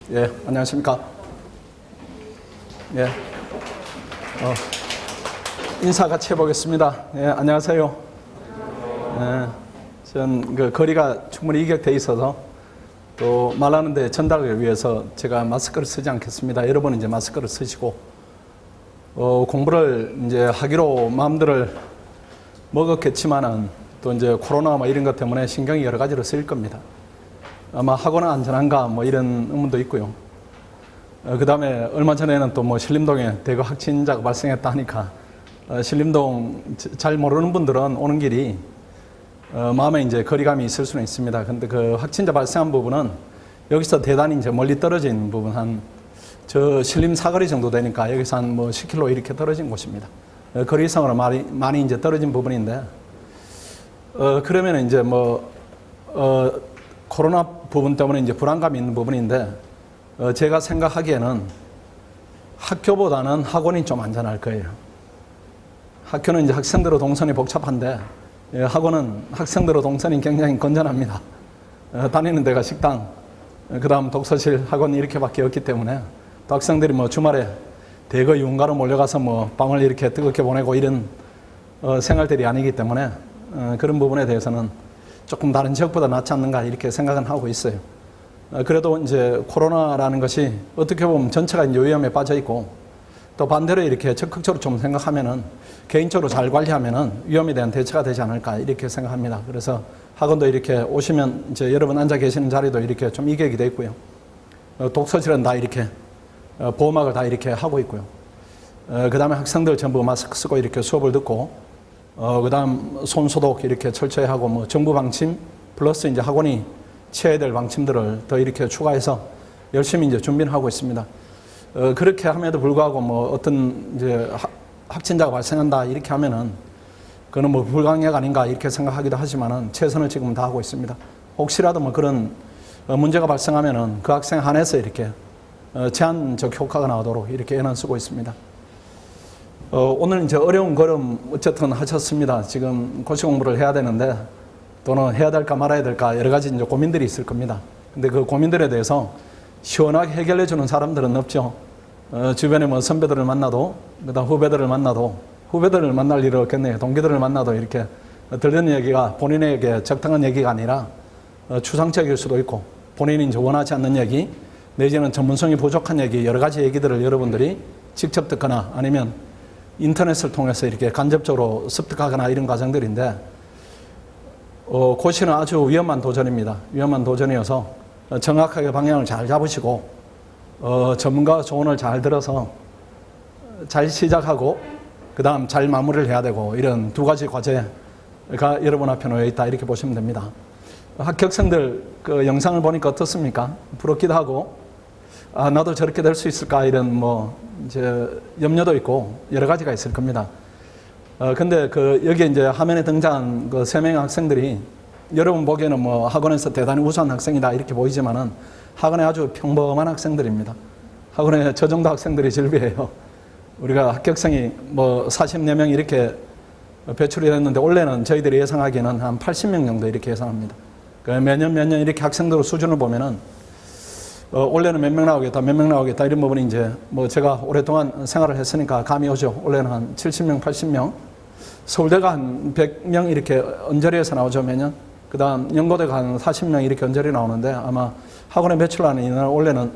예, 안녕하십니까. 예, 인사 같이 해보겠습니다. 예, 안녕하세요. 예, 전 그 거리가 충분히 이격돼 있어서 또 말하는데 전달을 위해서 제가 마스크를 쓰지 않겠습니다. 여러분은 이제 마스크를 쓰시고, 공부를 이제 하기로 마음들을 먹었겠지만은 또 이제 코로나 뭐 이런 것 때문에 신경이 여러 가지로 쓰일 겁니다. 아마 학원은 안전한가 뭐 이런 의문도 있고요. 그 다음에 얼마 전에는 또 뭐 신림동에 대거 확진자가 발생했다 하니까 신림동 잘 모르는 분들은 오는 길이 마음에 이제 거리감이 있을 수는 있습니다. 근데 그 확진자 발생한 부분은 여기서 대단히 이제 멀리 떨어진 부분, 한 저 신림 사거리 정도 되니까 여기서 한 뭐 10km 이렇게 떨어진 곳입니다. 거리상으로 많이 이제 떨어진 부분인데, 그러면 이제 뭐 코로나 부분 때문에 이제 불안감이 있는 부분인데, 제가 생각하기에는 학교보다는 학원이 좀 안전할 거예요. 학교는 이제 학생들의 동선이 복잡한데, 학원은 학생들의 동선이 굉장히 건전합니다. 다니는 데가 식당, 그 다음 독서실, 학원 이렇게밖에 없기 때문에, 또 학생들이 뭐 주말에 대거 유흥가로 몰려가서 뭐 밤을 이렇게 뜨겁게 보내고 이런 생활들이 아니기 때문에, 그런 부분에 대해서는 조금 다른 지역보다 낫지 않는가 이렇게 생각은 하고 있어요. 그래도 이제 코로나라는 것이 어떻게 보면 전체가 이제 위험에 빠져 있고, 또 반대로 이렇게 적극적으로 좀 생각하면은, 개인적으로 잘 관리하면은 위험에 대한 대처가 되지 않을까 이렇게 생각합니다. 그래서 학원도 이렇게 오시면 이제 여러분 앉아 계시는 자리도 이렇게 좀 이격이 돼 있고요. 독서실은 다 이렇게 보호막을 다 이렇게 하고 있고요. 그 다음에 학생들 전부 마스크 쓰고 이렇게 수업을 듣고, 그 다음 손 소독 이렇게 철저히 하고, 뭐 정부 방침 플러스 이제 학원이 취해야 될 방침들을 더 이렇게 추가해서 열심히 이제 준비를 하고 있습니다. 그렇게 함에도 불구하고 뭐 어떤 이제 확진자가 발생한다 이렇게 하면은 그거는 뭐 불가항력 아닌가 이렇게 생각하기도 하지만은 최선을 지금 다 하고 있습니다. 혹시라도 뭐 그런 문제가 발생하면은 그 학생 한해서 이렇게 제한적 효과가 나오도록 이렇게 애는 쓰고 있습니다. 오늘 이제 어려운 걸음 어쨌든 하셨습니다. 지금 고시 공부를 해야 되는데, 또는 해야 될까 말아야 될까 여러 가지 이제 고민들이 있을 겁니다. 근데 그 고민들에 대해서 시원하게 해결해 주는 사람들은 없죠. 주변에 뭐 선배들을 만나도, 그다음 후배들을 만나도, 후배들을 만날 일은 없겠네요. 동기들을 만나도 이렇게 들리는 얘기가 본인에게 적당한 얘기가 아니라 추상적일 수도 있고, 본인이 이제 원하지 않는 얘기, 내지는 전문성이 부족한 얘기, 여러 가지 얘기들을 여러분들이 직접 듣거나 아니면 인터넷을 통해서 이렇게 간접적으로 습득하거나 이런 과정들인데, 고시는 아주 위험한 도전입니다. 위험한 도전이어서 정확하게 방향을 잘 잡으시고, 전문가 조언을 잘 들어서 잘 시작하고, 그 다음 잘 마무리를 해야 되고, 이런 두 가지 과제가 여러분 앞에 놓여 있다 이렇게 보시면 됩니다. 합격생들 그 영상을 보니까 어떻습니까? 부럽기도 하고, 아, 나도 저렇게 될 수 있을까 이런 뭐 이제 염려도 있고 여러 가지가 있을 겁니다. 근데 그 여기 이제 화면에 등장한 그 3명의 학생들이 여러분 보기에는 뭐 학원에서 대단히 우수한 학생이다 이렇게 보이지만은 학원에 아주 평범한 학생들입니다. 학원에 저 정도 학생들이 질비해요. 우리가 합격생이 뭐 44명 이렇게 배출이 됐는데, 원래는 저희들이 예상하기에는 한 80명 정도 이렇게 예상합니다. 매년 이렇게 학생들 수준을 보면은 원래는 몇 명 나오겠다, 몇 명 나오겠다 이런 부분이 이제 뭐 제가 오랫동안 생활을 했으니까 감이 오죠. 원래는 한 70명, 80명, 서울대가 한 100명 이렇게 언저리에서 나오죠, 매년. 그 다음 연고대가 한 40명 이렇게 언저리 나오는데, 아마 학원에 배출하는 인원은 원래는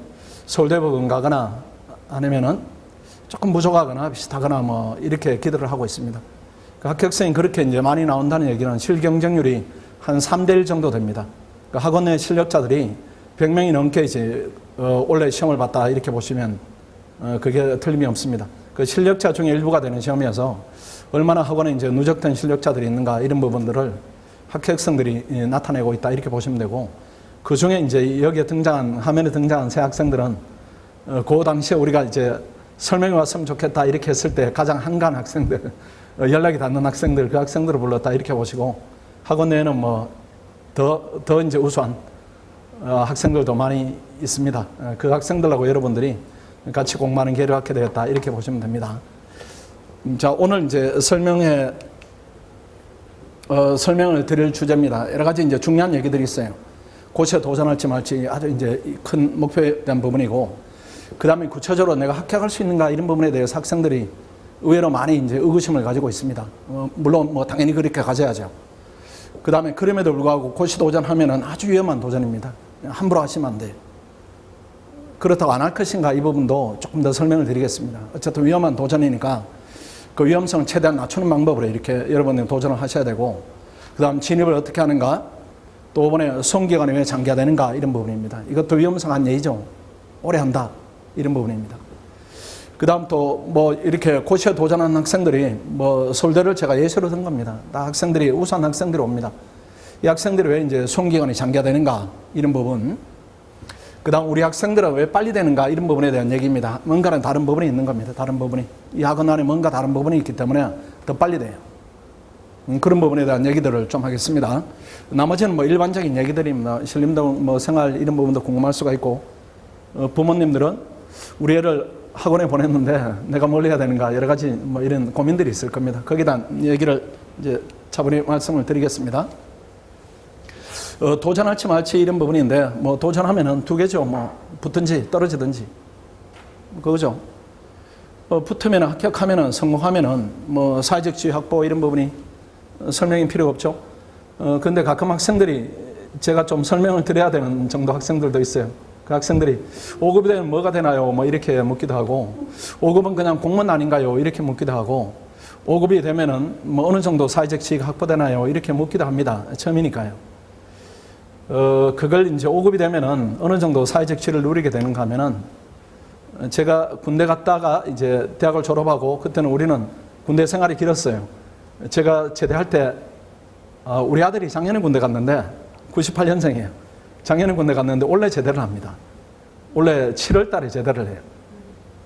서울대 부분 가거나 아니면은 조금 부족하거나 비슷하거나 뭐 이렇게 기대를 하고 있습니다. 그 합격생이 그렇게 이제 많이 나온다는 얘기는 실경쟁률이 한 3대1 정도 됩니다. 그 학원 내 실력자들이 100명이 넘게 이제 원래 시험을 봤다 이렇게 보시면 그게 틀림이 없습니다. 그 실력자 중에 일부가 되는 시험이어서 얼마나 학원에 이제 누적된 실력자들이 있는가 이런 부분들을 합격생들이 나타내고 있다 이렇게 보시면 되고, 그 중에 이제 여기에 등장한, 화면에 등장한 새 학생들은 그 당시에 우리가 이제 설명이 왔으면 좋겠다 이렇게 했을 때 가장 한가한 학생들, 연락이 닿는 학생들, 그 학생들을 불렀다 이렇게 보시고, 학원 내에는 뭐 더 이제 우수한 학생들도 많이 있습니다. 그 학생들하고 여러분들이 같이 공부하는 기회를 갖게 되었다 이렇게 보시면 됩니다. 자, 오늘 이제 설명을 드릴 주제입니다. 여러 가지 이제 중요한 얘기들이 있어요. 고시에 도전할지 말지 아주 이제 큰 목표에 대한 부분이고, 그 다음에 구체적으로 내가 합격할 수 있는가 이런 부분에 대해서 학생들이 의외로 많이 이제 의구심을 가지고 있습니다. 물론 뭐 당연히 그렇게 가져야죠. 그 다음에 그럼에도 불구하고 고시 도전하면은 아주 위험한 도전입니다. 함부로 하시면 안 돼요. 그렇다고 안 할 것인가 이 부분도 조금 더 설명을 드리겠습니다. 어쨌든 위험한 도전이니까 그 위험성을 최대한 낮추는 방법으로 이렇게 여러분들 도전을 하셔야 되고, 그 다음 진입을 어떻게 하는가, 또 이번에 수험기간이 왜 장기화되는가 이런 부분입니다. 이것도 위험성한 예의죠. 오래 한다 이런 부분입니다. 그 다음 또 뭐 이렇게 고시에 도전하는 학생들이 뭐 서울대를 제가 예시로 든 겁니다. 다 학생들이 우수한 학생들이 옵니다. 이 학생들이 왜 이제 수험기간이 장기화되는가 이런 부분, 그 다음 우리 학생들은 왜 빨리 되는가 이런 부분에 대한 얘기입니다. 뭔가는 다른 부분이 있는 겁니다. 다른 부분이. 이 학원 안에 뭔가 다른 부분이 있기 때문에 더 빨리 돼요. 그런 부분에 대한 얘기들을 좀 하겠습니다. 나머지는 뭐 일반적인 얘기들입니다. 신림도 뭐 생활 이런 부분도 궁금할 수가 있고, 부모님들은 우리 애를 학원에 보냈는데 내가 뭘 해야 되는가 여러 가지 뭐 이런 고민들이 있을 겁니다. 거기에 대한 얘기를 이제 차분히 말씀을 드리겠습니다. 도전할지 말지 이런 부분인데, 뭐 도전하면은 두 개죠. 뭐 붙든지 떨어지든지 그거죠. 붙으면 합격하면은 성공하면은 뭐 사회적 지위 확보 이런 부분이 설명이 필요가 없죠. 근데 가끔 학생들이 제가 좀 설명을 드려야 되는 정도 학생들도 있어요. 그 학생들이 5급이 되면 뭐가 되나요? 뭐 이렇게 묻기도 하고, 5급은 그냥 공무원 아닌가요? 이렇게 묻기도 하고, 5급이 되면은 뭐 어느 정도 사회적 지위가 확보되나요? 이렇게 묻기도 합니다. 처음이니까요. 그걸 이제 5급이 되면은 어느 정도 사회적 지위를 누리게 되는가 하면은, 제가 군대 갔다가 이제 대학을 졸업하고, 그때는 우리는 군대 생활이 길었어요. 제가 제대할 때 우리 아들이 작년에 군대 갔는데 98년생이에요. 작년에 군대 갔는데 올해 제대를 합니다. 올해 7월 달에 제대를 해요.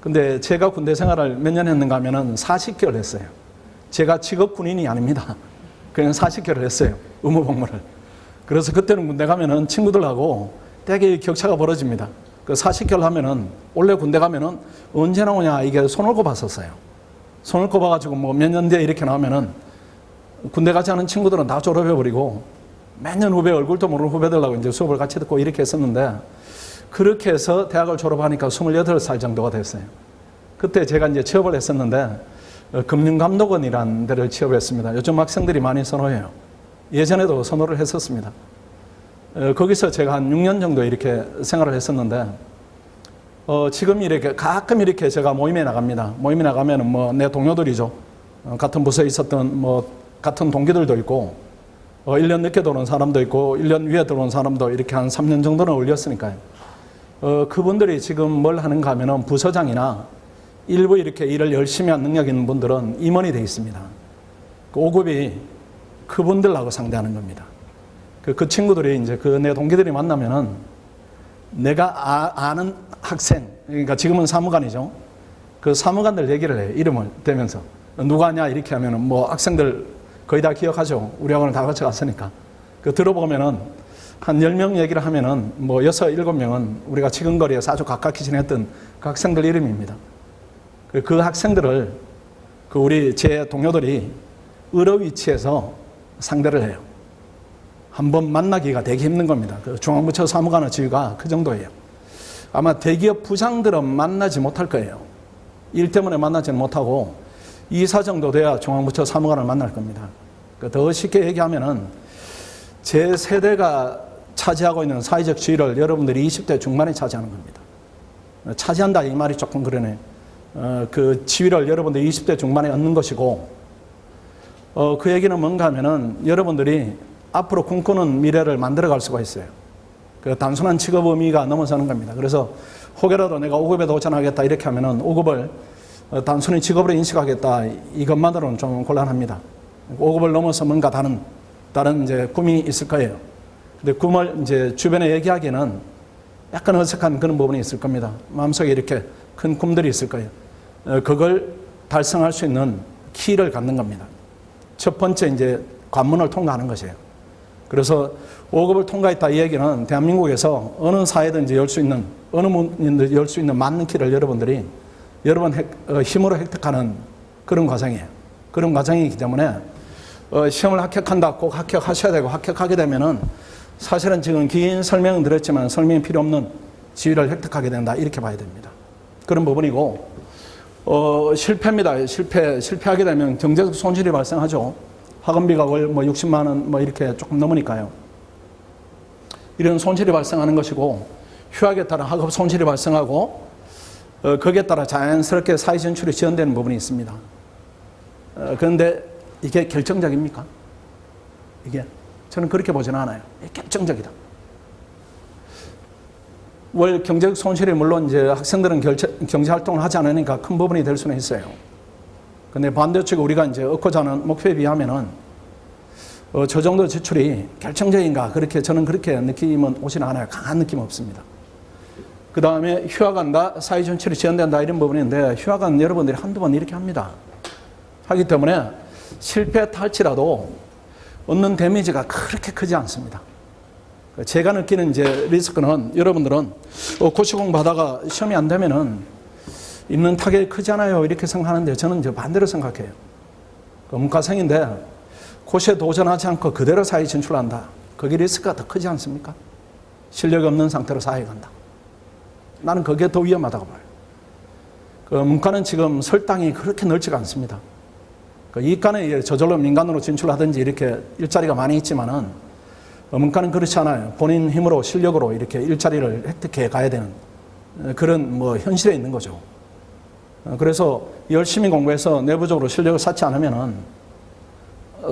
근데 제가 군대 생활을 몇 년 했는가 하면은 40개월 했어요. 제가 직업 군인이 아닙니다. 그냥 40개월 했어요. 의무복무를. 그래서 그때는 군대 가면은 친구들하고 되게 격차가 벌어집니다. 그 40개월 하면은, 원래 군대 가면은 언제 나오냐 이게 손을 꼽았었어요. 손을 꼽아가지고 뭐 몇 년 뒤에 이렇게 나오면은 군대 가지 않은 친구들은 다 졸업해버리고 몇 년 후배 얼굴도 모르는 후배들하고 이제 수업을 같이 듣고 이렇게 했었는데, 그렇게 해서 대학을 졸업하니까 28살 정도가 됐어요. 그때 제가 이제 취업을 했었는데, 금융감독원이라는 데를 취업을 했습니다. 요즘 학생들이 많이 선호해요. 예전에도 선호를 했었습니다. 거기서 제가 한 6년 정도 이렇게 생활을 했었는데, 지금 이렇게 가끔 이렇게 제가 모임에 나갑니다. 모임에 나가면은 뭐 내 동료들이죠. 같은 부서에 있었던 뭐 같은 동기들도 있고, 1년 늦게 들어온 사람도 있고 1년 위에 들어온 사람도 이렇게 한 3년 정도는 올렸으니까요. 그분들이 지금 뭘 하는가 하면은 부서장이나 일부 이렇게 일을 열심히 한 능력 있는 분들은 임원이 되어 있습니다. 그 5급이 그분들하고 상대하는 겁니다. 그 친구들이 이제 그 내 동기들이 만나면은 내가 아는 학생, 그러니까 지금은 사무관이죠. 그 사무관들 얘기를 해요. 이름을 대면서. 누가 하냐 이렇게 하면은 뭐 학생들 거의 다 기억하죠. 우리 학원을 다 같이 갔으니까. 그 들어보면은 한 10명 얘기를 하면은 뭐 6, 7명은 우리가 지근거리에서 아주 가깝게 지냈던 그 학생들 이름입니다. 그 학생들을 우리 제 동료들이 의료 위치에서 상대를 해요. 한번 만나기가 되게 힘든 겁니다. 그 중앙부처 사무관의 지위가 그 정도예요. 아마 대기업 부장들은 만나지 못할 거예요. 일 때문에 만나지는 못하고 이사 정도 돼야 중앙부처 사무관을 만날 겁니다. 더 쉽게 얘기하면은 제 세대가 차지하고 있는 사회적 지위를 여러분들이 20대 중반에 차지하는 겁니다. 차지한다 이 말이 조금 그러네. 그 지위를 여러분들이 20대 중반에 얻는 것이고, 그 얘기는 뭔가 하면은 여러분들이 앞으로 꿈꾸는 미래를 만들어갈 수가 있어요. 그 단순한 직업 의미가 넘어서는 겁니다. 그래서 혹여라도 내가 5급에 도전하겠다 이렇게 하면은 5급을 단순히 직업으로 인식하겠다 이것만으로는 좀 곤란합니다. 5급을 넘어서 뭔가 다른 이제 꿈이 있을 거예요. 근데 꿈을 이제 주변에 얘기하기에는 약간 어색한 그런 부분이 있을 겁니다. 마음속에 이렇게 큰 꿈들이 있을 거예요. 그걸 달성할 수 있는 키를 갖는 겁니다. 첫 번째 이제 관문을 통과하는 것이에요. 그래서 5급을 통과했다 이 얘기는 대한민국에서 어느 사회든지 열 수 있는, 어느 문인도 열 수 있는 맞는 키를 여러분들이 여러분 힘으로 획득하는 그런 과정이에요. 그런 과정이기 때문에 시험을 합격한다 꼭 합격하셔야 되고, 합격하게 되면은 사실은 지금 긴 설명은 드렸지만 설명이 필요 없는 지위를 획득하게 된다. 이렇게 봐야 됩니다. 그런 부분이고, 실패입니다. 실패하게 되면 경제적 손실이 발생하죠. 학원비가 월 60만 원 이렇게 조금 넘으니까요. 이런 손실이 발생하는 것이고, 휴학에 따라 학업 손실이 발생하고, 거기에 따라 자연스럽게 사회 진출이 지연되는 부분이 있습니다. 그런데 이게 결정적입니까? 저는 그렇게 보지는 않아요. 결정적이다. 월 경제적 손실이 물론 이제 학생들은 경제 활동을 하지 않으니까 큰 부분이 될 수는 있어요. 근데 반대쪽에 우리가 이제 얻고자 하는 목표에 비하면은 저 정도 지출이 결정적인가? 저는 그렇게 느낌은 오지는 않아요. 강한 느낌은 없습니다. 그 다음에 휴학한다, 사회 진출이 지연된다 이런 부분인데, 휴학은 여러분들이 한두 번 이렇게 합니다. 하기 때문에 실패했다 할지라도 얻는 데미지가 그렇게 크지 않습니다. 제가 느끼는 이제 리스크는, 여러분들은 고시공 받다가 시험이 안 되면은 있는 타격이 크잖아요. 이렇게 생각하는데 저는 이제 반대로 생각해요. 문과생인데 고시에 도전하지 않고 그대로 사회 진출한다. 거기 리스크가 더 크지 않습니까? 실력이 없는 상태로 사회에 간다. 나는 그게 더 위험하다고 봐요. 문과는 지금 설당이 그렇게 넓지가 않습니다. 이과는 저절로 민간으로 진출하든지 이렇게 일자리가 많이 있지만은, 문과는 그렇지 않아요. 본인 힘으로 실력으로 이렇게 일자리를 획득해 가야 되는 그런 현실에 있는 거죠. 그래서 열심히 공부해서 내부적으로 실력을 쌓지 않으면은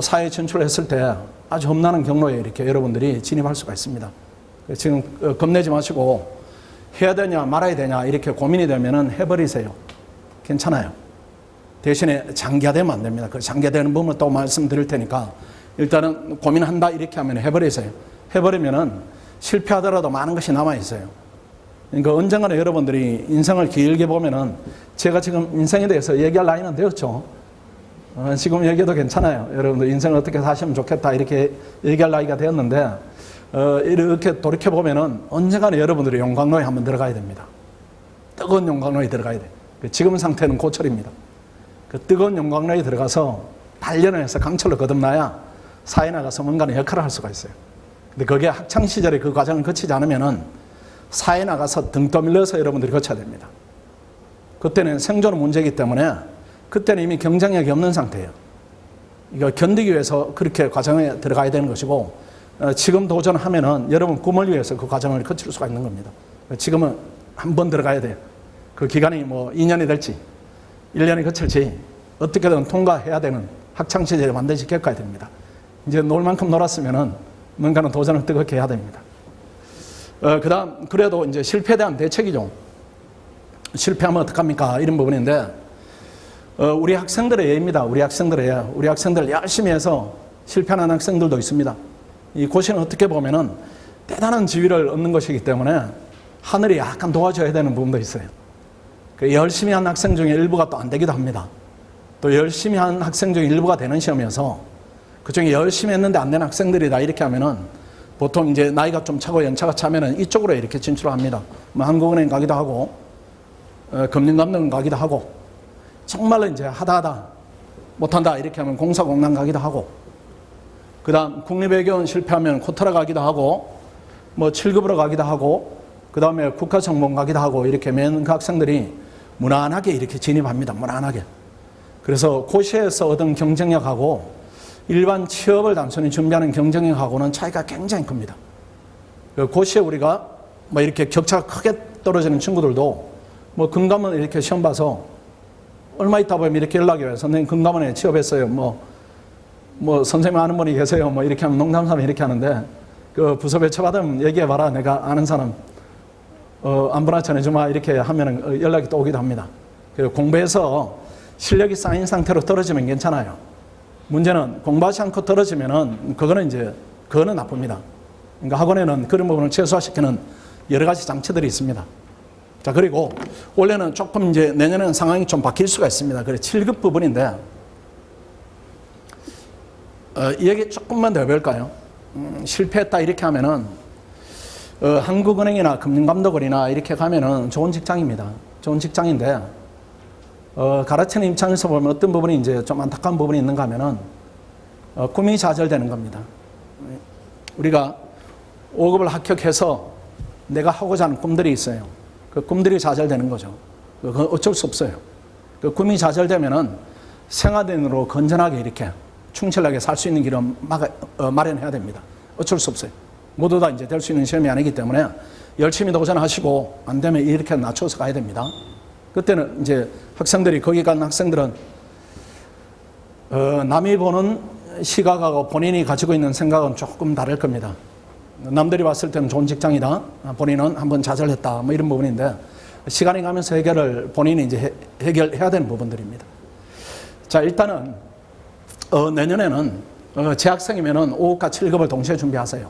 사회 진출을 했을 때 아주 험난한 경로에 이렇게 여러분들이 진입할 수가 있습니다. 지금 겁내지 마시고, 해야 되냐 말아야 되냐 이렇게 고민이 되면은 해버리세요. 괜찮아요. 대신에 장기화되면 안 됩니다. 그 장기화되는 부분을 또 말씀드릴 테니까 일단은 고민한다 이렇게 하면 해버리세요. 해버리면은 실패하더라도 많은 것이 남아있어요. 그러니까 언젠가는 여러분들이 인생을 길게 보면은, 제가 지금 인생에 대해서 얘기할 나이는 되었죠. 지금 얘기해도 괜찮아요. 여러분들 인생을 어떻게 사시면 좋겠다 이렇게 얘기할 나이가 되었는데, 이렇게 돌이켜보면은 언젠가는 여러분들이 용광로에 한번 들어가야 됩니다. 뜨거운 용광로에 들어가야 돼요. 지금 상태는 고철입니다. 그 뜨거운 용광로에 들어가서 단련을 해서 강철로 거듭나야 사회에 나가서 뭔가는 역할을 할 수가 있어요. 근데 그게 학창시절에 그 과정을 거치지 않으면은 사회에 나가서 등 떠밀려서 여러분들이 거쳐야 됩니다. 그때는 생존은 문제이기 때문에 그때는 이미 경쟁력이 없는 상태예요. 이거 견디기 위해서 그렇게 과정에 들어가야 되는 것이고, 지금 도전하면은 여러분 꿈을 위해서 그 과정을 거칠 수가 있는 겁니다. 지금은 한 번 들어가야 돼요. 그 기간이 2년이 될지 1년이 거칠지 어떻게든 통과해야 되는 학창시절에 반드시 겪어야 됩니다. 이제 놀 만큼 놀았으면은 뭔가는 도전을 뜨겁게 해야 됩니다. 그다음, 그래도 이제 실패에 대한 대책이죠. 실패하면 어떡합니까? 이런 부분인데, 우리 학생들의 예입니다. 우리 학생들 열심히 해서 실패하는 학생들도 있습니다. 이 고시는 어떻게 보면은 대단한 지위를 얻는 것이기 때문에 하늘이 약간 도와줘야 되는 부분도 있어요. 열심히 한 학생 중에 일부가 또 안 되기도 합니다. 또 열심히 한 학생 중에 일부가 되는 시험이어서 그중에 열심히 했는데 안 되는 학생들이다 이렇게 하면은 보통 이제 나이가 좀 차고 연차가 차면은 이쪽으로 이렇게 진출합니다. 한국은행 가기도 하고, 금융감독원 가기도 하고, 정말로 이제 하다 못한다 이렇게 하면 공사공단 가기도 하고, 그 다음 국립외교원 실패하면 코타라 가기도 하고, 7급으로 가기도 하고, 그 다음에 국가정보원 가기도 하고, 이렇게 그 학생들이 무난하게 이렇게 진입합니다. 무난하게. 그래서 고시에서 얻은 경쟁력하고 일반 취업을 단순히 준비하는 경쟁력하고는 차이가 굉장히 큽니다. 고시에 우리가 이렇게 격차가 크게 떨어지는 친구들도 금감원 이렇게 시험 봐서 얼마 있다 보면 이렇게 연락이 와요. 선생님 금감원에 취업했어요. 선생님 아는 분이 계세요. 이렇게 하면 농담삼아 이렇게 하는데, 그 부서 배쳐받으면 얘기해봐라. 내가 아는 사람 안부나 전해주마 이렇게 하면 연락이 또 오기도 합니다. 공부해서 실력이 쌓인 상태로 떨어지면 괜찮아요. 문제는 공부하지 않고 떨어지면은 그거는 나쁩니다. 그러니까 학원에는 그런 부분을 최소화시키는 여러 가지 장치들이 있습니다. 자, 그리고 원래는 조금 이제 내년에는 상황이 좀 바뀔 수가 있습니다. 그래 7급 부분인데, 이 얘기 조금만 더 해볼까요? 실패했다 이렇게 하면은 한국은행이나 금융감독원이나 이렇게 가면은 좋은 직장입니다. 좋은 직장인데, 가르치는 입장에서 보면 어떤 부분이 이제 좀 안타까운 부분이 있는가 하면은 꿈이 좌절되는 겁니다. 우리가 5급을 합격해서 내가 하고자 하는 꿈들이 있어요. 그 꿈들이 좌절되는 거죠. 그건 어쩔 수 없어요. 그 꿈이 좌절되면은 생활인으로 건전하게 이렇게 충실하게 살 수 있는 길을 마련해야 됩니다. 어쩔 수 없어요. 모두 다 이제 될 수 있는 시험이 아니기 때문에 열심히 도전하시고 안 되면 이렇게 낮춰서 가야 됩니다. 그때는 이제 학생들이 거기 간 학생들은 남이 보는 시각하고 본인이 가지고 있는 생각은 조금 다를 겁니다. 남들이 봤을 때는 좋은 직장이다. 본인은 한번 좌절했다. 뭐 이런 부분인데 시간이 가면서 본인이 이제 해결해야 되는 부분들입니다. 자, 일단은 내년에는 재학생이면은 5급과 7급을 동시에 준비하세요.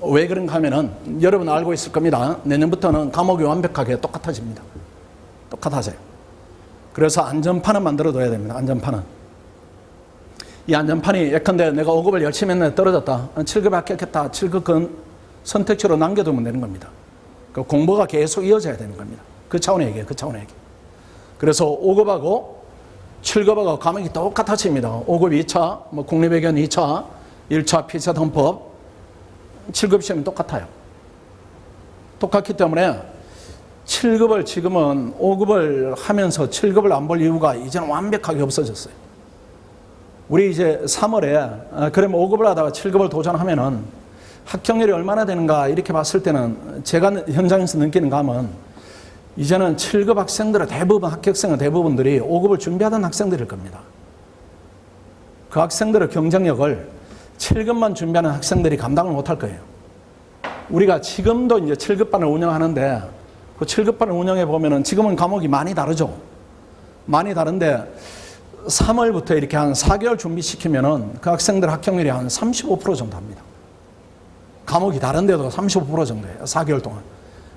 왜 그런가 하면은 여러분 알고 있을 겁니다. 내년부터는 과목이 완벽하게 똑같아집니다. 똑같아져요. 그래서 안전판은 만들어둬야 됩니다. 안전판은. 이 안전판이 예컨대 내가 5급을 열심히 했는데 떨어졌다. 7급에 합격했다. 7급은 선택지로 남겨두면 되는 겁니다. 그 공부가 계속 이어져야 되는 겁니다. 그 차원의 얘기예요. 그 차원의 얘기. 그래서 5급하고 7급하고 과목이 똑같아집니다. 5급 2차, 뭐 국립외견 2차, 1차 피사 헌법, 7급 시험이 똑같아요. 똑같기 때문에 7급을 지금은 5급을 하면서 7급을 안 볼 이유가 이제는 완벽하게 없어졌어요. 우리 이제 3월에 그러면 5급을 하다가 7급을 도전하면은 합격률이 얼마나 되는가 이렇게 봤을 때는 제가 현장에서 느끼는가 하면 이제는 7급 학생들은 대부분 합격생은 대부분들이 5급을 준비하던 학생들일 겁니다. 그 학생들의 경쟁력을 7급만 준비하는 학생들이 감당을 못할 거예요. 우리가 지금도 이제 7급반을 운영하는데 그 7급반을 운영해 보면은 지금은 과목이 많이 다르죠. 많이 다른데 3월부터 이렇게 한 4개월 준비시키면은 그 학생들 합격률이 한 35% 정도 합니다. 과목이 다른데도 35% 정도예요. 4개월 동안.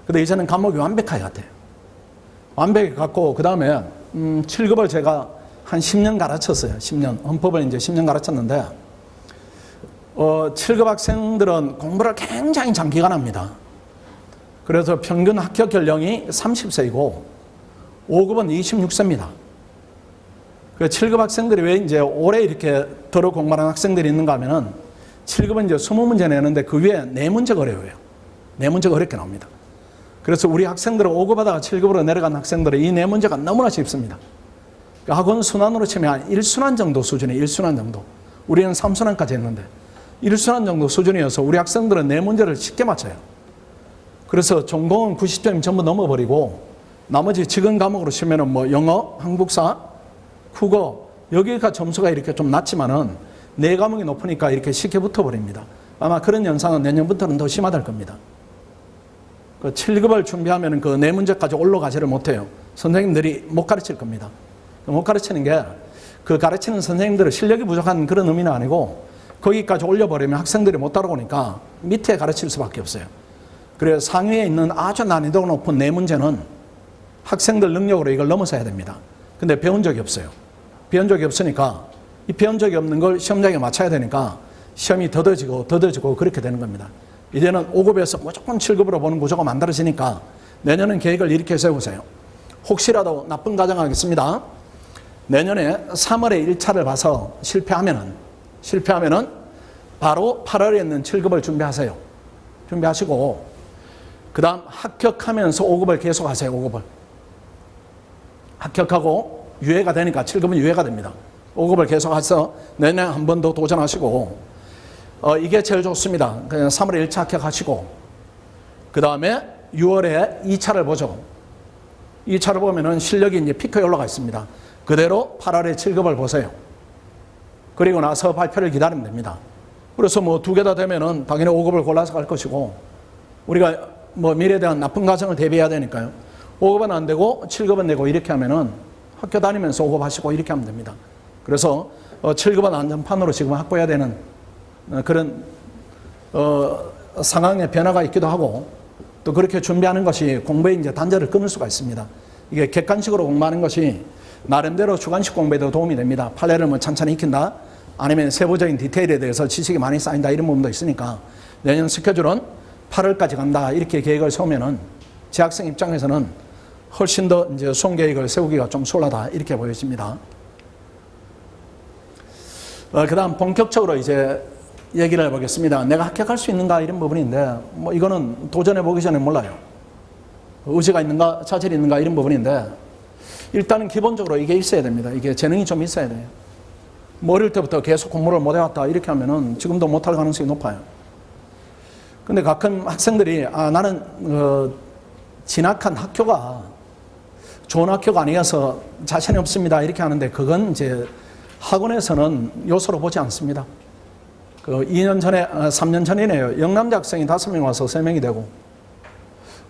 근데 이제는 과목이 완벽하게 같아요. 완벽히 같고, 그 다음에 7급을 제가 한 10년 가르쳤어요. 10년. 헌법을 이제 10년 가르쳤는데, 7급 학생들은 공부를 굉장히 장기간 합니다. 그래서 평균 합격 연령이 30세이고, 5급은 26세입니다. 그 7급 학생들이 왜 이제 올해 이렇게 더러 공부하는 학생들이 있는가 하면은 7급은 이제 20문제 내는데 그 위에 4문제가 어려워요. 4문제가 어렵게 나옵니다. 그래서 우리 학생들은 5급 하다가 7급으로 내려간 학생들은 이 4문제가 너무나 쉽습니다. 학원 순환으로 치면 한 1순환 정도 수준이에요. 1순환 정도. 우리는 3순환까지 했는데 1순환 정도 수준이어서 우리 학생들은 4문제를 쉽게 맞춰요. 그래서 전공은 90점이 전부 넘어버리고 나머지 지금 과목으로 치면은 뭐 영어, 한국사, 국어, 여기가 점수가 이렇게 좀 낮지만은 4과목이 높으니까 이렇게 쉽게 붙어버립니다. 아마 그런 현상은 내년부터는 더 심화될 겁니다. 그 7급을 준비하면 그 4문제까지 올라가지를 못해요. 선생님들이 못 가르칠 겁니다. 못 가르치는 게 그 가르치는 선생님들은 실력이 부족한 그런 의미는 아니고 거기까지 올려버리면 학생들이 못 따라오니까 밑에 가르칠 수밖에 없어요. 그래서 상위에 있는 아주 난이도가 높은 4문제는 학생들 능력으로 이걸 넘어서야 됩니다. 근데 배운 적이 없어요. 배운 적이 없으니까 이 배운 적이 없는 걸 시험장에 맞춰야 되니까 시험이 더뎌지고 그렇게 되는 겁니다. 이제는 5급에서 무조건 7급으로 보는 구조가 만들어지니까 내년은 계획을 이렇게 세우세요. 혹시라도 나쁜 가정하겠습니다. 내년에 3월에 1차를 봐서 실패하면은 바로 8월에 있는 7급을 준비하세요. 준비하시고 그 다음 합격하면서 5급을 계속 하세요. 5급을. 합격하고 유예가 되니까 7급은 유예가 됩니다. 5급을 계속해서 내년에 한 번 더 도전하시고 이게 제일 좋습니다. 그냥 3월에 1차 합격하시고 그 다음에 6월에 2차를 보죠. 2차를 보면은 실력이 이제 피크에 올라가 있습니다. 그대로 8월에 7급을 보세요. 그리고 나서 발표를 기다리면 됩니다. 그래서 뭐 2개 다 되면은 당연히 5급을 골라서 갈 것이고 우리가 뭐 미래에 대한 나쁜 가정을 대비해야 되니까요. 5급은 안 되고 7급은 내고 이렇게 하면은 학교 다니면서 5급 하시고 이렇게 하면 됩니다. 그래서 7급은 안전판으로 지금 확보해야 되는 그런 상황의 변화가 있기도 하고 또 그렇게 준비하는 것이 공부에 이제 단절을 끊을 수가 있습니다. 이게 객관식으로 공부하는 것이 나름대로 주관식 공부에도 도움이 됩니다. 판례를 뭐 찬찬히 익힌다 아니면 세부적인 디테일에 대해서 지식이 많이 쌓인다 이런 부분도 있으니까 내년 스케줄은 8월까지 간다 이렇게 계획을 세우면은 재학생 입장에서는 훨씬 더 이제 수험 계획을 세우기가 좀 수월하다 이렇게 보여집니다. 그 다음 본격적으로 이제 얘기를 해보겠습니다. 내가 합격할 수 있는가 이런 부분인데 뭐 이거는 도전해 보기 전에 몰라요. 의지가 있는가 자질이 있는가 이런 부분인데 일단은 기본적으로 이게 있어야 됩니다. 이게 재능이 좀 있어야 돼요. 뭐 어릴 때부터 계속 공부를 못 해왔다 이렇게 하면은 지금도 못할 가능성이 높아요. 근데 가끔 학생들이 나는 진학한 학교가 좋은 학교가 아니어서 자신이 없습니다 이렇게 하는데 그건 이제 학원에서는 요소로 보지 않습니다. 2년 전에 3년 전이네요. 영남대 학생이 5명 와서 3명이 되고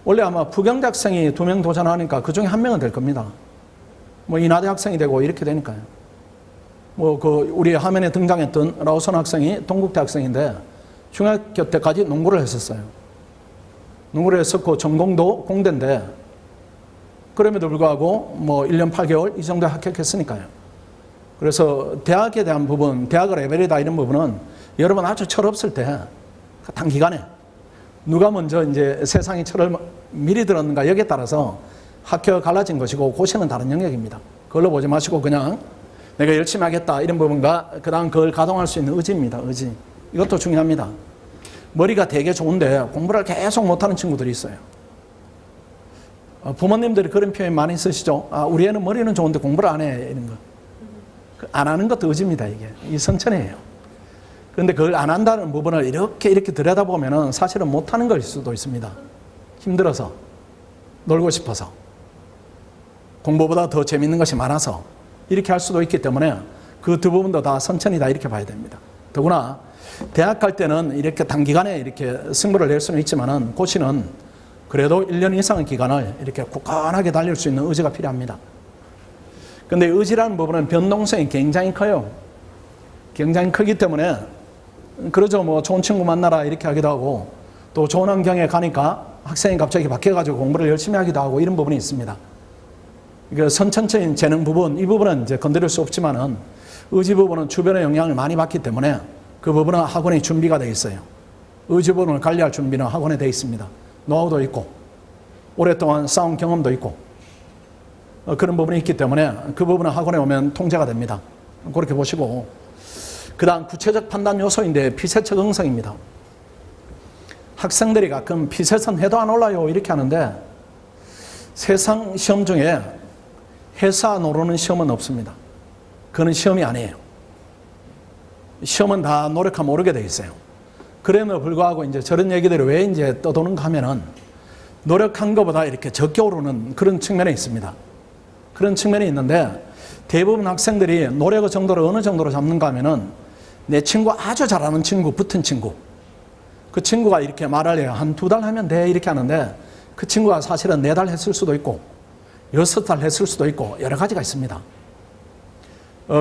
원래 아마 부경대 학생이 2명 도전하니까 그 중에 1명은 될 겁니다. 뭐 인하대 학생이 되고 이렇게 되니까요. 뭐 우리 화면에 등장했던 라오선 학생이 동국대 학생인데 중학교 때까지 농구를 했었어요. 농구를 했었고 전공도 공대인데 그럼에도 불구하고 뭐 1년 8개월 이 정도 합격했으니까요. 그래서 대학에 대한 부분, 대학의 레벨이다 이런 부분은 여러분 아주 철없을 때 단기간에 누가 먼저 이제 세상의 철을 미리 들었는가 여기에 따라서 학교가 갈라진 것이고 고시는 다른 영역입니다. 그걸로 보지 마시고 그냥 내가 열심히 하겠다 이런 부분과 그 다음 그걸 가동할 수 있는 의지입니다. 의지. 이것도 중요합니다. 머리가 되게 좋은데 공부를 계속 못하는 친구들이 있어요. 부모님들이 그런 표현 많이 쓰시죠. 우리 애는 머리는 좋은데 공부를 안 해 이런 거. 안 하는 것도 의지입니다. 이게 이 선천이에요. 그런데 그걸 안 한다는 부분을 이렇게 들여다보면은 사실은 못하는 걸 수도 있습니다. 힘들어서 놀고 싶어서 공부보다 더 재밌는 것이 많아서 이렇게 할 수도 있기 때문에 그 두 부분도 다 선천이다 이렇게 봐야 됩니다. 더구나 대학 갈 때는 이렇게 단기간에 이렇게 승부를 낼 수는 있지만은 고시는 그래도 1년 이상의 기간을 이렇게 굳건하게 달릴 수 있는 의지가 필요합니다. 근데 의지라는 부분은 변동성이 굉장히 커요. 굉장히 크기 때문에 그러죠. 뭐 좋은 친구 만나라 이렇게 하기도 하고 또 좋은 환경에 가니까 학생이 갑자기 바뀌어가지고 공부를 열심히 하기도 하고 이런 부분이 있습니다. 이게 선천적인 재능 부분, 이 부분은 이제 건드릴 수 없지만은 의지 부분은 주변의 영향을 많이 받기 때문에 그 부분은 학원에 준비가 되어 있어요. 의지 부분을 관리할 준비는 학원에 되어 있습니다. 노하우도 있고 오랫동안 쌓은 경험도 있고 그런 부분이 있기 때문에 그 부분은 학원에 오면 통제가 됩니다. 그렇게 보시고 그 다음 구체적 판단 요소인데 피세 적응성입니다. 학생들이 가끔 피세선 해도 안 올라요 이렇게 하는데 세상 시험 중에 해서 안 오르는 시험은 없습니다. 그건 시험이 아니에요. 시험은 다 노력하면 오르게 돼 있어요. 그럼에도 불구하고 이제 저런 얘기들이 왜 이제 떠도는가 하면은 노력한 것보다 이렇게 적게 오르는 그런 측면이 있습니다. 그런 측면이 있는데 대부분 학생들이 노력의 정도를 어느 정도로 잡는가 하면은 내 친구 아주 잘하는 친구, 붙은 친구. 그 친구가 이렇게 말을 해요. 한 2달 하면 돼. 이렇게 하는데 그 친구가 사실은 4달 했을 수도 있고 6달 했을 수도 있고 여러 가지가 있습니다.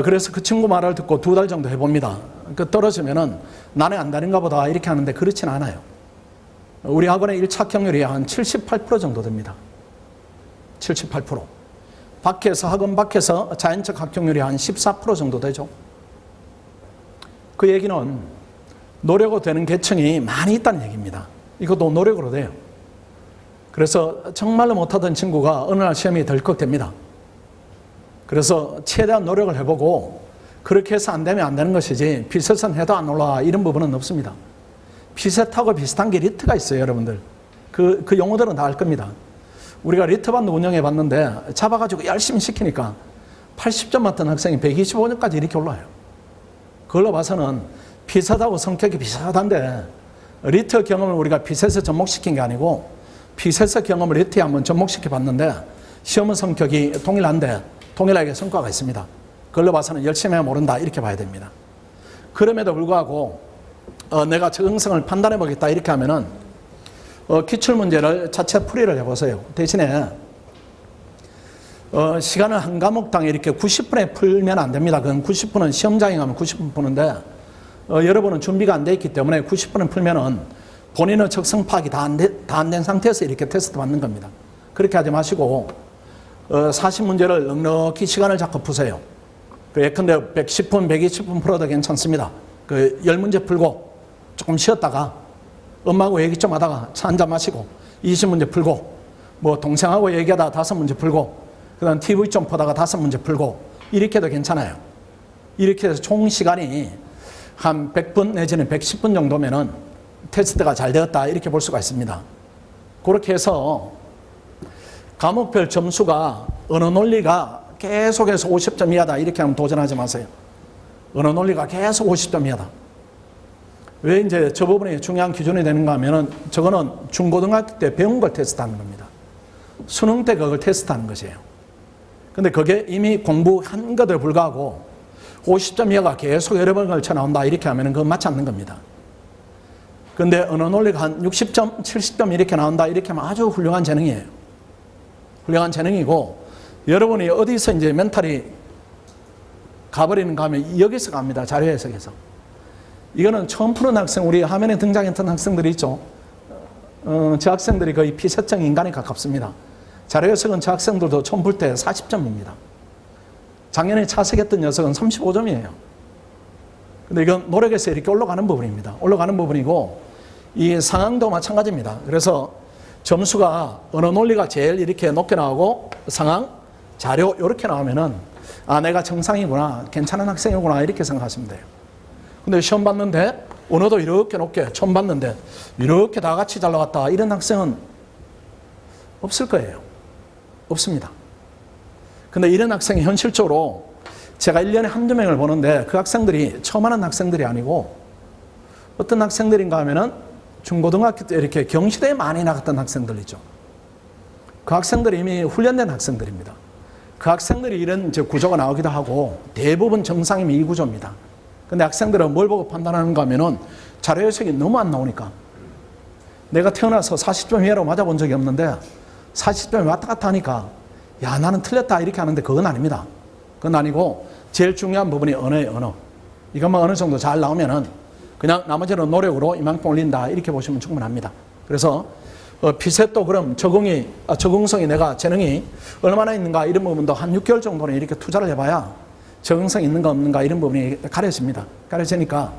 그래서 그 친구 말을 듣고 2달 정도 해봅니다. 그 떨어지면은 나는 안다는가 보다 이렇게 하는데 그렇진 않아요. 우리 학원의 1차 합격률이 한 78% 정도 됩니다. 78%. 밖에서, 학원 밖에서 자연적 합격률이 한 14% 정도 되죠. 그 얘기는 노력으로 되는 계층이 많이 있다는 얘기입니다. 이것도 노력으로 돼요. 그래서 정말로 못하던 친구가 어느 날 시험이 덜컥됩니다. 그래서 최대한 노력을 해보고 그렇게 해서 안 되면 안 되는 것이지 피셋은 해도 안 올라 이런 부분은 없습니다. 피셋하고 비슷한 게 리트가 있어요, 여러분들. 그 용어들은 다 알 겁니다. 우리가 리트반도 운영해 봤는데 잡아가지고 열심히 시키니까 80점 맞던 학생이 125점까지 이렇게 올라요. 그걸로 봐서는 피셋하고 성격이 비슷한데 리트 경험을 우리가 피셋에 접목시킨 게 아니고 피셋의 경험을 리트에 한번 접목시켜 봤는데 시험은 성격이 동일한데 동일하게 성과가 있습니다. 그걸로 봐서는 열심히 하면 모른다 이렇게 봐야 됩니다. 그럼에도 불구하고 내가 적응성을 판단해 보겠다 이렇게 하면은 기출문제를 자체 풀이를 해보세요. 대신에 시간을 한 과목당 이렇게 90분에 풀면 안 됩니다. 그건 90분은 시험장에 가면 90분 푸는데 여러분은 준비가 안 돼 있기 때문에 90분을 풀면은 본인의 적성 파악이 다 안 된 상태에서 이렇게 테스트 받는 겁니다. 그렇게 하지 마시고 40문제를 넉넉히 시간을 잡고 푸세요. 예컨대 110분, 120분 풀어도 괜찮습니다. 10문제 풀고 조금 쉬었다가 엄마하고 얘기 좀 하다가 차 한잔 마시고 20문제 풀고 뭐 동생하고 얘기하다가 5문제 풀고 그 다음 TV 좀 보다가 5문제 풀고 이렇게 해도 괜찮아요. 이렇게 해서 총 시간이 한 100분 내지는 110분 정도면은 테스트가 잘 되었다 이렇게 볼 수가 있습니다. 그렇게 해서 과목별 점수가 언어 논리가 계속해서 50점 이하다 이렇게 하면 도전하지 마세요. 언어 논리가 계속 50점 이하다. 왜 이제 저 부분이 중요한 기준이 되는가 하면은 저거는 중고등학교 때 배운 걸 테스트하는 겁니다. 수능 때 그걸 테스트하는 것이에요. 근데 그게 이미 공부한 것에 불과하고 50점 이하가 계속 여러 번 걸쳐 나온다 이렇게 하면은 그건 맞지 않는 겁니다. 근데 언어 논리가 한 60점, 70점 이렇게 나온다 이렇게 하면 아주 훌륭한 재능이에요. 훌륭한 재능이고 여러분이 어디서 이제 멘탈이 가버리는가 하면 여기서 갑니다. 자료 해석에서. 이거는 처음 푸는 학생, 우리 화면에 등장했던 학생들이 있죠. 저 학생들이 거의 피서증 인간에 가깝습니다. 자료 해석은 저 학생들도 처음 풀 때 40점입니다. 작년에 차석했던 녀석은 35점이에요. 근데 이건 노력해서 이렇게 올라가는 부분입니다. 올라가는 부분이고 이 상황도 마찬가지입니다. 그래서 점수가 언어 논리가 제일 이렇게 높게 나오고 상황, 자료 이렇게 나오면은 아 내가 정상이구나, 괜찮은 학생이구나 이렇게 생각하시면 돼요. 근데 시험 봤는데 언어도 이렇게 높게 처음 봤는데 이렇게 다 같이 잘 나갔다 이런 학생은 없을 거예요. 없습니다. 근데 이런 학생이 현실적으로 제가 1년에 한두 명을 보는데 그 학생들이 처음 하는 학생들이 아니고 어떤 학생들인가 하면은 중고등학교 때 이렇게 경시대에 많이 나갔던 학생들 있죠. 그 학생들이 이미 훈련된 학생들입니다. 그 학생들이 이런 이제 구조가 나오기도 하고 대부분 정상이면 이 구조입니다. 근데 학생들은 뭘 보고 판단하는가 하면은 자료 해석이 너무 안 나오니까 내가 태어나서 40점 이하로 맞아본 적이 없는데 40점이 왔다 갔다 하니까 야 나는 틀렸다 이렇게 하는데 그건 아닙니다. 그건 아니고 제일 중요한 부분이 언어예요. 언어. 이것만 어느 정도 잘 나오면은 그냥 나머지는 노력으로 이만큼 올린다 이렇게 보시면 충분합니다. 그래서 피셋도 그럼 적응성이 내가 재능이 얼마나 있는가 이런 부분도 한 6개월 정도는 이렇게 투자를 해봐야 적응성이 있는가 없는가 이런 부분이 가려집니다. 가려지니까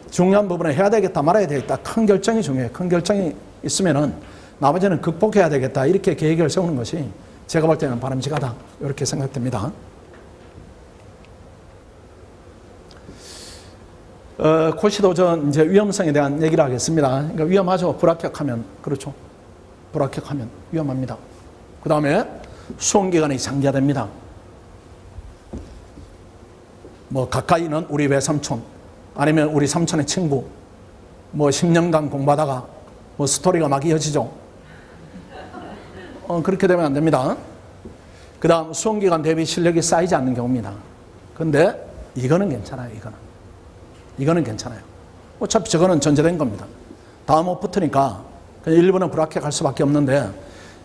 중요한 부분을 해야 되겠다 말아야 되겠다 큰 결정이 중요해요. 큰 결정이 있으면은 나머지는 극복해야 되겠다 이렇게 계획을 세우는 것이 제가 볼 때는 바람직하다 이렇게 생각됩니다. 고시도전 이제 위험성에 대한 얘기를 하겠습니다. 그러니까 위험하죠. 불합격하면. 그렇죠. 불합격하면 위험합니다. 그 다음에 수험기간이 장기화됩니다. 뭐 가까이는 우리 외삼촌 아니면 우리 삼촌의 친구 뭐 10년간 공부하다가 뭐 스토리가 막 이어지죠. 그렇게 되면 안 됩니다. 그 다음 수험기간 대비 실력이 쌓이지 않는 경우입니다. 근데 이거는 괜찮아요. 이거는 괜찮아요. 어차피 저거는 전제된 겁니다. 다음 못 붙으니까 일부는 불합격할 수밖에 없는데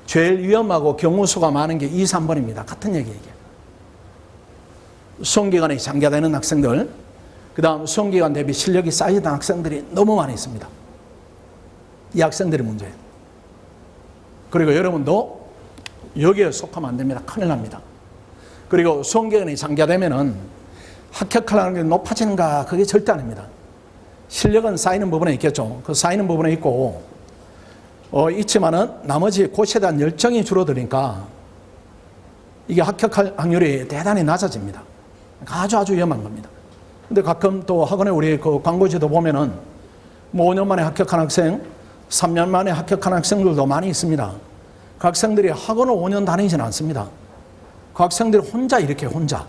제일 위험하고 경우 수가 많은 게 2, 3번입니다. 같은 얘기예요. 수험기간이 장기화되는 학생들, 그 다음 수험기간 대비 실력이 쌓이던 학생들이 너무 많이 있습니다. 이 학생들이 문제예요. 그리고 여러분도 여기에 속하면 안 됩니다. 큰일 납니다. 그리고 수험기간이 장기화되면은 합격하려는 게 높아지는가? 그게 절대 아닙니다. 실력은 쌓이는 부분에 있겠죠. 그 쌓이는 부분에 있고, 있지만은 나머지 고시에 대한 열정이 줄어드니까 이게 합격할 확률이 대단히 낮아집니다. 아주 위험한 겁니다. 근데 가끔 또 학원에 우리 그 광고지도 보면은 뭐 5년 만에 합격한 학생, 3년 만에 합격한 학생들도 많이 있습니다. 그 학생들이 학원을 5년 다니지는 않습니다. 그 학생들이 혼자 이렇게 혼자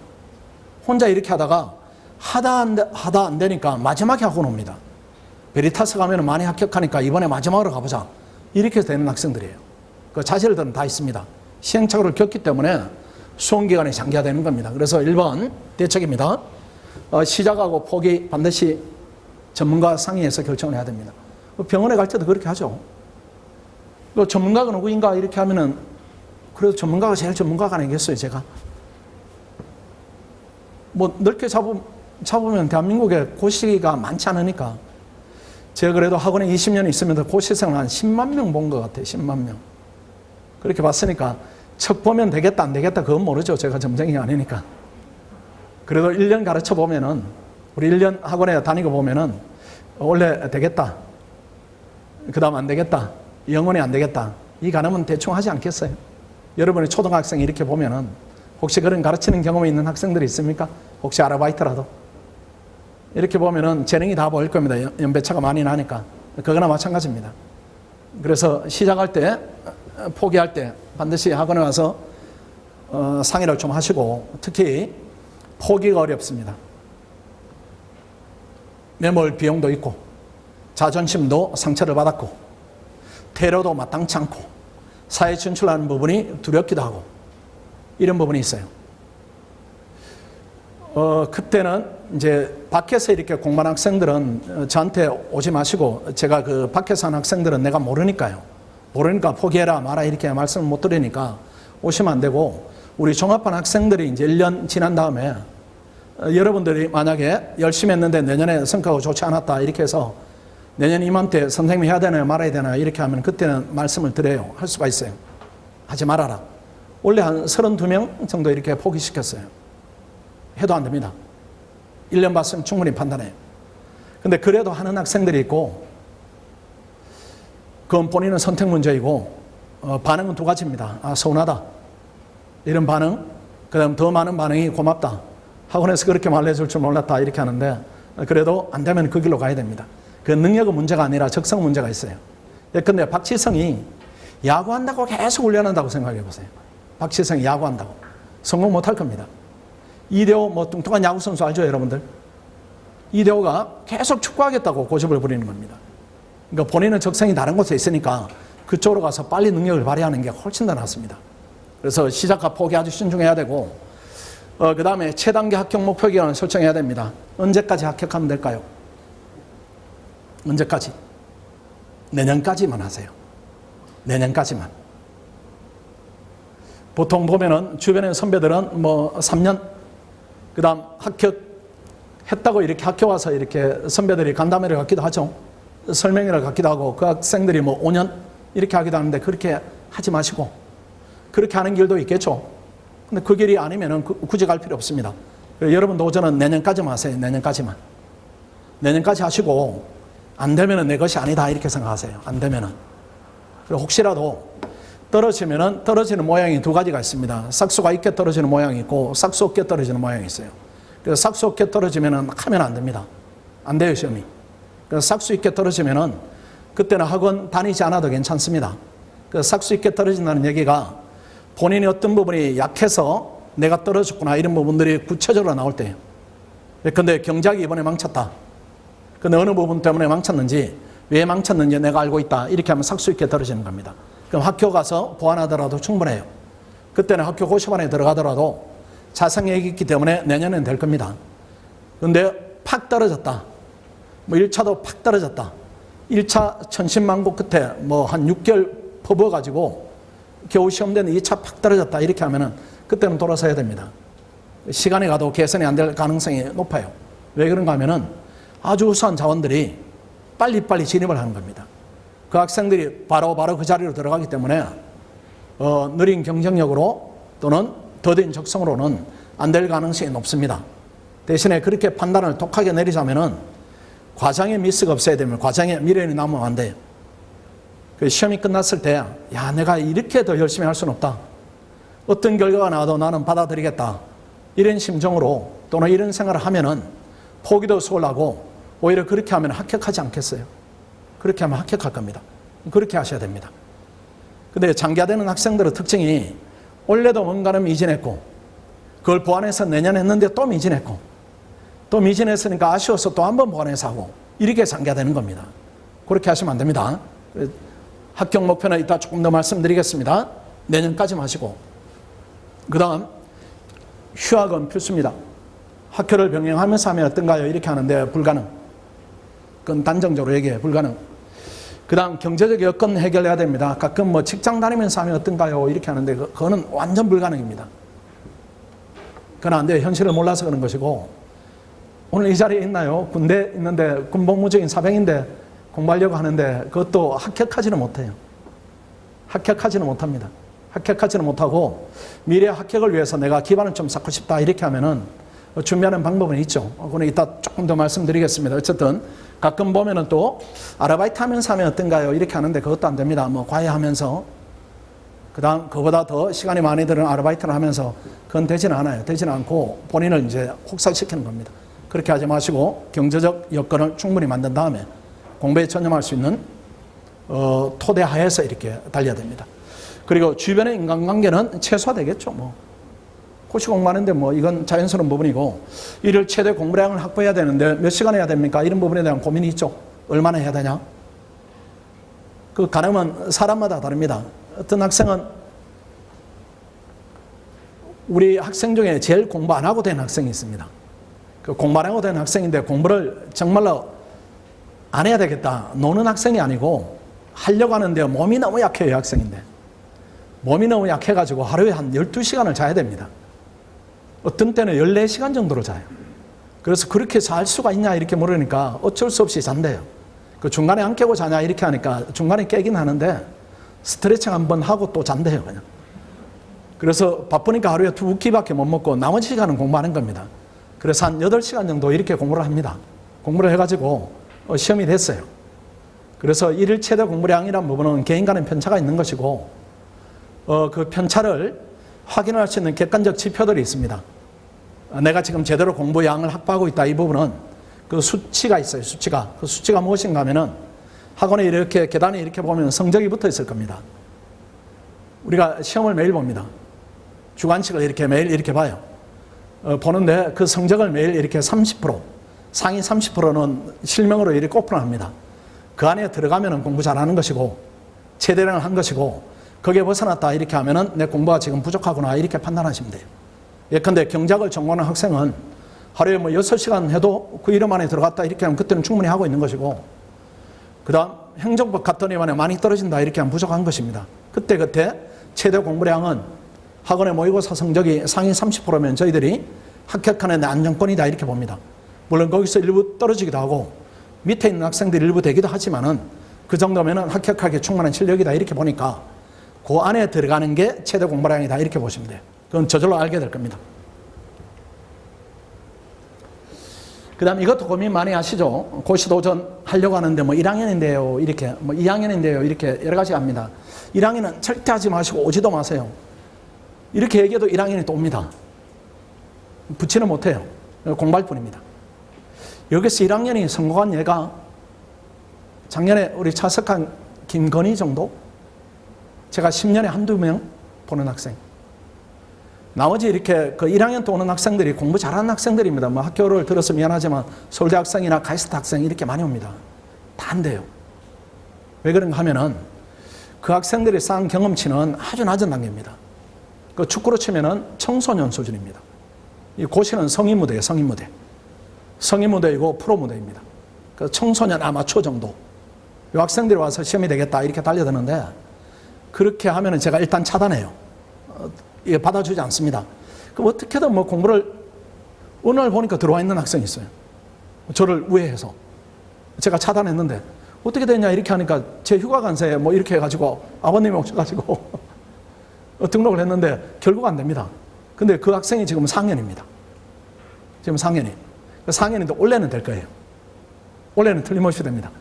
이렇게 하다가 하다 안 되니까 마지막에 학원 옵니다. 베리타스 가면 많이 합격하니까 이번에 마지막으로 가보자. 이렇게 되는 학생들이에요. 그 자질들은 다 있습니다. 시행착오를 겪기 때문에 수험기간이 장기화되는 겁니다. 그래서 1번 대책입니다. 시작하고 포기 반드시 전문가 상의해서 결정을 해야 됩니다. 병원에 갈 때도 그렇게 하죠. 전문가가 누구인가 이렇게 하면은 그래도 전문가가 제일 전문가가 아니겠어요, 제가. 뭐 넓게 잡으면 대한민국에 고시가 많지 않으니까 제가 그래도 학원에 20년 있으면서 고시생을 한 10만 명 본 것 같아요. 10만 명. 그렇게 봤으니까 척 보면 되겠다 안 되겠다 그건 모르죠. 제가 점쟁이 아니니까. 그래도 1년 가르쳐 보면은 우리 1년 학원에 다니고 보면은 원래 되겠다. 그 다음 안 되겠다. 영원히 안 되겠다. 이 가늠은 대충 하지 않겠어요? 여러분이 초등학생 이렇게 보면은 혹시 그런 가르치는 경험이 있는 학생들이 있습니까? 혹시 아르바이트라도? 이렇게 보면은 재능이 다 보일 겁니다. 연배차가 많이 나니까. 그거나 마찬가지입니다. 그래서 시작할 때, 포기할 때 반드시 학원에 와서 상의를 좀 하시고, 특히 포기가 어렵습니다. 매몰 비용도 있고, 자존심도 상처를 받았고, 테러도 마땅치 않고, 사회 진출하는 부분이 두렵기도 하고, 이런 부분이 있어요. 그때는 이제 밖에서 이렇게 공부하는 학생들은 저한테 오지 마시고, 제가 그 밖에서 하는 학생들은 내가 모르니까요. 모르니까 포기해라 마라 이렇게 말씀을 못 드리니까 오시면 안 되고, 우리 종합반 학생들이 이제 1년 지난 다음에 여러분들이 만약에 열심히 했는데 내년에 성과가 좋지 않았다 이렇게 해서 내년 이맘때 선생님이 해야 되나요 말아야 되나요 이렇게 하면 그때는 말씀을 드려요. 할 수가 있어요. 하지 말아라. 원래 한 32명 정도 이렇게 포기시켰어요. 해도 안 됩니다. 1년 봤으면 충분히 판단해요. 근데 그래도 하는 학생들이 있고, 그건 본인은 선택 문제이고, 반응은 두 가지입니다. 아, 서운하다. 이런 반응. 그 다음 더 많은 반응이 고맙다. 학원에서 그렇게 말해줄 줄 몰랐다. 이렇게 하는데, 그래도 안 되면 그 길로 가야 됩니다. 그 능력은 문제가 아니라 적성 문제가 있어요. 근데 박지성이 야구한다고 계속 훈련한다고 생각해 보세요. 박지성이 야구한다고. 성공 못할 겁니다. 이대호 뭐 뚱뚱한 야구선수 알죠, 여러분들? 이대호가 계속 축구하겠다고 고집을 부리는 겁니다. 그러니까 본인은 적성이 다른 곳에 있으니까 그쪽으로 가서 빨리 능력을 발휘하는 게 훨씬 더 낫습니다. 그래서 시작과 포기 아주 신중해야 되고, 그 다음에 최단계 합격 목표 기간을 설정해야 됩니다. 언제까지 합격하면 될까요? 언제까지? 내년까지만 하세요. 내년까지만. 보통 보면은 주변의 선배들은 뭐 3년, 그 다음 합격했다고 이렇게 학교 와서 이렇게 선배들이 간담회를 갖기도 하죠. 설명회를 갖기도 하고, 그 학생들이 뭐 5년 이렇게 하기도 하는데 그렇게 하지 마시고, 그렇게 하는 길도 있겠죠. 근데 그 길이 아니면은 굳이 갈 필요 없습니다. 여러분도 오전은 내년까지만 하세요. 내년까지만. 내년까지 하시고, 안 되면은 내 것이 아니다 이렇게 생각하세요. 안 되면은. 그리고 혹시라도 떨어지면은 떨어지는 모양이 두 가지가 있습니다. 싹수가 있게 떨어지는 모양이 있고 싹수 없게 떨어지는 모양이 있어요. 그래서 싹수 없게 떨어지면은 하면 안 됩니다. 안 돼요, 시험이. 그래서 싹수 있게 떨어지면은 그때는 학원 다니지 않아도 괜찮습니다. 그래서 싹수 있게 떨어진다는 얘기가 본인이 어떤 부분이 약해서 내가 떨어졌구나 이런 부분들이 구체적으로 나올 때예요. 근데 경작이 이번에 망쳤다. 근데 어느 부분 때문에 망쳤는지, 왜 망쳤는지 내가 알고 있다. 이렇게 하면 삭수 있게 떨어지는 겁니다. 그럼 학교 가서 보완하더라도 충분해요. 그때는 학교 고시반에 들어가더라도 자성력이 있기 때문에 내년엔 될 겁니다. 근데 팍 떨어졌다. 뭐 1차도 팍 떨어졌다. 1차 천신만고 끝에 뭐 한 6개월 퍼부어가지고 겨우 시험 되는 2차 팍 떨어졌다. 이렇게 하면은 그때는 돌아서야 됩니다. 시간이 가도 개선이 안 될 가능성이 높아요. 왜 그런가 하면은 아주 우수한 자원들이 빨리빨리 진입을 하는 겁니다. 그 학생들이 바로 그 자리로 들어가기 때문에 느린 경쟁력으로 또는 더딘 적성으로는 안 될 가능성이 높습니다. 대신에 그렇게 판단을 독하게 내리자면은 과정에 미스가 없어야 되면 과정에 미련이 남으면 안 돼요. 그 시험이 끝났을 때, 야, 내가 이렇게 더 열심히 할 수는 없다. 어떤 결과가 나와도 나는 받아들이겠다. 이런 심정으로 또는 이런 생각을 하면은 포기도 수월하고 오히려 그렇게 하면 합격하지 않겠어요? 그렇게 하면 합격할 겁니다. 그렇게 하셔야 됩니다. 근데 장기화되는 학생들의 특징이 원래도 뭔가는 미진했고 그걸 보완해서 내년 했는데 또 미진했고 또 미진했으니까 아쉬워서 또 한 번 보완해서 하고 이렇게 장기화되는 겁니다. 그렇게 하시면 안 됩니다. 합격 목표는 이따 조금 더 말씀드리겠습니다. 내년까지만 하시고, 그 다음 휴학은 필수입니다. 학교를 병행하면서 하면 어떤가요? 이렇게 하는데 불가능. 그건 단정적으로 얘기해. 불가능. 그 다음 경제적 여건 해결해야 됩니다. 가끔 뭐 직장 다니면서 하면 어떤가요? 이렇게 하는데 그거는 완전 불가능입니다. 그건 안 돼요. 현실을 몰라서 그런 것이고, 오늘 이 자리에 있나요? 군대 있는데 군복무적인 사병인데 공부하려고 하는데 그것도 합격하지는 못해요. 합격하지는 못합니다. 합격하지는 못하고 미래 합격을 위해서 내가 기반을 좀 쌓고 싶다 이렇게 하면은 준비하는 방법은 있죠. 그건 이따 조금 더 말씀드리겠습니다. 어쨌든 가끔 보면은 또 아르바이트 하면서 하면 어떤가요? 이렇게 하는데 그것도 안 됩니다. 뭐 과외하면서 그 다음 그보다 더 시간이 많이 드는 아르바이트를 하면서 그건 되지는 않아요. 되지는 않고 본인을 이제 혹사시키는 겁니다. 그렇게 하지 마시고 경제적 여건을 충분히 만든 다음에 공부에 전념할 수 있는 토대 하에서 이렇게 달려야 됩니다. 그리고 주변의 인간관계는 최소화되겠죠. 뭐 고시 공부하는데 뭐 이건 자연스러운 부분이고, 일일 최대 공부량을 확보해야 되는데 몇 시간 해야 됩니까? 이런 부분에 대한 고민이 있죠. 얼마나 해야 되냐? 그 가능은 사람마다 다릅니다. 어떤 학생은, 우리 학생 중에 제일 공부 안 하고 된 학생이 있습니다. 그 공부 안 하고 된 학생인데 공부를 정말로 안 해야 되겠다, 노는 학생이 아니고 하려고 하는데 몸이 너무 약해요. 학생인데 몸이 너무 약해가지고 하루에 한 12시간을 자야 됩니다. 어떤 때는 14시간 정도로 자요. 그래서 그렇게 잘 수가 있냐 이렇게 물으니까 어쩔 수 없이 잔대요. 그 중간에 안 깨고 자냐 이렇게 하니까 중간에 깨긴 하는데 스트레칭 한번 하고 또 잔대요. 그냥. 그래서 바쁘니까 하루에 2끼밖에 못 먹고 나머지 시간은 공부하는 겁니다. 그래서 한 8시간 정도 이렇게 공부를 합니다. 공부를 해가지고 시험이 됐어요. 그래서 일일 최대 공부량이라는 부분은 개인 간의 편차가 있는 것이고, 그 편차를 확인할 수 있는 객관적 지표들이 있습니다. 내가 지금 제대로 공부량을 확보하고 있다, 이 부분은 그 수치가 있어요. 수치가. 그 수치가 무엇인가 하면은 학원에 이렇게 계단에 이렇게 보면 성적이 붙어 있을 겁니다. 우리가 시험을 매일 봅니다. 주관식을 이렇게 매일 이렇게 봐요. 보는데 그 성적을 매일 이렇게 30%, 상위 30%는 실명으로 이렇게 오픈합니다. 그 안에 들어가면은 공부 잘하는 것이고 최대량을 한 것이고, 거기에 벗어났다 이렇게 하면은 내 공부가 지금 부족하구나 이렇게 판단하시면 돼요. 예컨대 경작을 전공하는 학생은 하루에 뭐 6시간 해도 그 이름 안에 들어갔다 이렇게 하면 그때는 충분히 하고 있는 것이고, 그 다음 행정법 갔더니만 많이 떨어진다 이렇게 하면 부족한 것입니다. 그때 최대 공부량은 학원의 모의고사 성적이 상위 30%면 저희들이 합격하는 안정권이다 이렇게 봅니다. 물론 거기서 일부 떨어지기도 하고 밑에 있는 학생들이 일부 되기도 하지만은 그 정도면은 합격하기에 충분한 실력이다 이렇게 보니까 그 안에 들어가는 게 최대 공부량이다 이렇게 보시면 돼요. 그건 저절로 알게 될 겁니다. 그 다음 이것도 고민 많이 하시죠. 고시도전 하려고 하는데 뭐 1학년인데요 이렇게, 뭐 2학년인데요 이렇게 여러 가지 합니다. 1학년은 절대 하지 마시고 오지도 마세요. 이렇게 얘기해도 1학년이 또 옵니다. 붙지는 못해요. 공부할 뿐입니다. 여기서 1학년이 성공한 예가 작년에 우리 차석한 김건희 정도? 제가 10년에 한두 명 보는 학생. 나머지 이렇게 그 1학년 또 오는 학생들이 공부 잘하는 학생들입니다. 뭐 학교를 들어서 미안하지만 서울대 학생이나 가이스트 학생 이렇게 많이 옵니다. 다 안 돼요. 왜 그런가 하면은 그 학생들이 쌓은 경험치는 아주 낮은 단계입니다. 그 축구로 치면은 청소년 수준입니다. 이 고시는 성인 무대예요, 성인 무대. 성인 무대이고 프로 무대입니다. 그 청소년 아마추어 정도. 이 학생들이 와서 시험이 되겠다 이렇게 달려드는데, 그렇게 하면은 제가 일단 차단해요. 이게 받아주지 않습니다. 그럼 어떻게든 뭐 공부를 어느 날 보니까 들어와 있는 학생이 있어요. 저를 우회해서. 제가 차단했는데 어떻게 됐냐 이렇게 하니까 제 휴가 간사에 뭐 이렇게 해가지고 아버님이 오셔가지고 등록을 했는데 결국 안 됩니다. 근데 그 학생이 지금 상현입니다. 지금 상현이. 상현인데 올해는 될 거예요. 올해는 틀림없이 됩니다.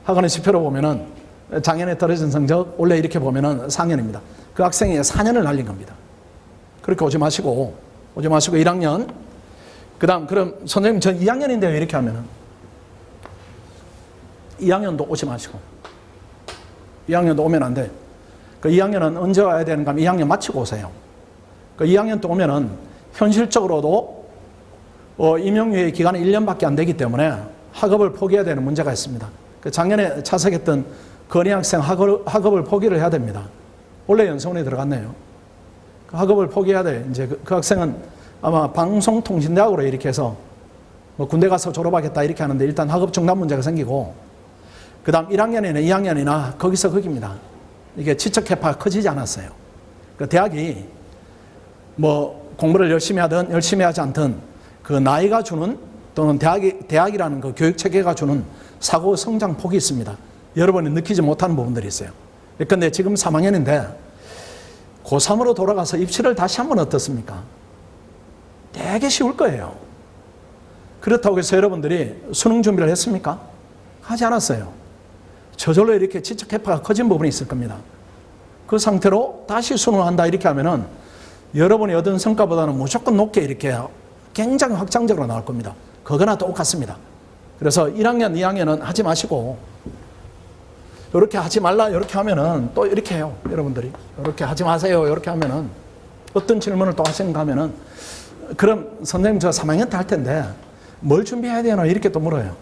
학원의 지표로 보면은 작년에 떨어진 성적 올해 이렇게 보면은 상현입니다. 그 학생이 4년을 날린 겁니다. 그렇게 오지 마시고 1학년. 그 다음, 그럼 선생님 전 2학년인데요 이렇게 하면은 2학년도 오지 마시고 2학년도 오면 안 돼. 그 2학년은 언제 와야 되는가 하면 2학년 마치고 오세요. 그 2학년 또 오면은 현실적으로도 임용유예 기간이 1년밖에 안 되기 때문에 학업을 포기해야 되는 문제가 있습니다. 그 작년에 차석했던 건희 학생 학업을 포기를 해야 됩니다. 원래 연수원에 들어갔네요. 그 학업을 포기해야 돼. 이제 그 학생은 아마 방송통신대학으로 이렇게 해서 뭐 군대 가서 졸업하겠다 이렇게 하는데 일단 학업 중단 문제가 생기고, 그 다음 1학년이나 2학년이나 거기서 거기입니다. 이게 지적 해파가 커지지 않았어요. 그 대학이 뭐 공부를 열심히 하든 열심히 하지 않든 그 나이가 주는, 또는 대학이라는 그 교육 체계가 주는 사고 성장 폭이 있습니다. 여러분이 느끼지 못하는 부분들이 있어요. 그런데 지금 3학년인데 고3으로 돌아가서 입시를 다시 한번 어떻습니까? 되게 쉬울 거예요. 그렇다고 해서 여러분들이 수능 준비를 했습니까? 하지 않았어요. 저절로 이렇게 지적 해파가 커진 부분이 있을 겁니다. 그 상태로 다시 수능을 한다 이렇게 하면은 여러분이 얻은 성과보다는 무조건 높게 이렇게 굉장히 확장적으로 나올 겁니다. 그거나 똑같습니다. 그래서 1학년, 2학년은 하지 마시고 이렇게 하지 말라 이렇게 하면은 또 이렇게 해요. 여러분들이 이렇게 하지 마세요 이렇게 하면은 어떤 질문을 또 하시는가 하면은 그럼 선생님 저 3학년 때 할 텐데 뭘 준비해야 되나 이렇게 또 물어요.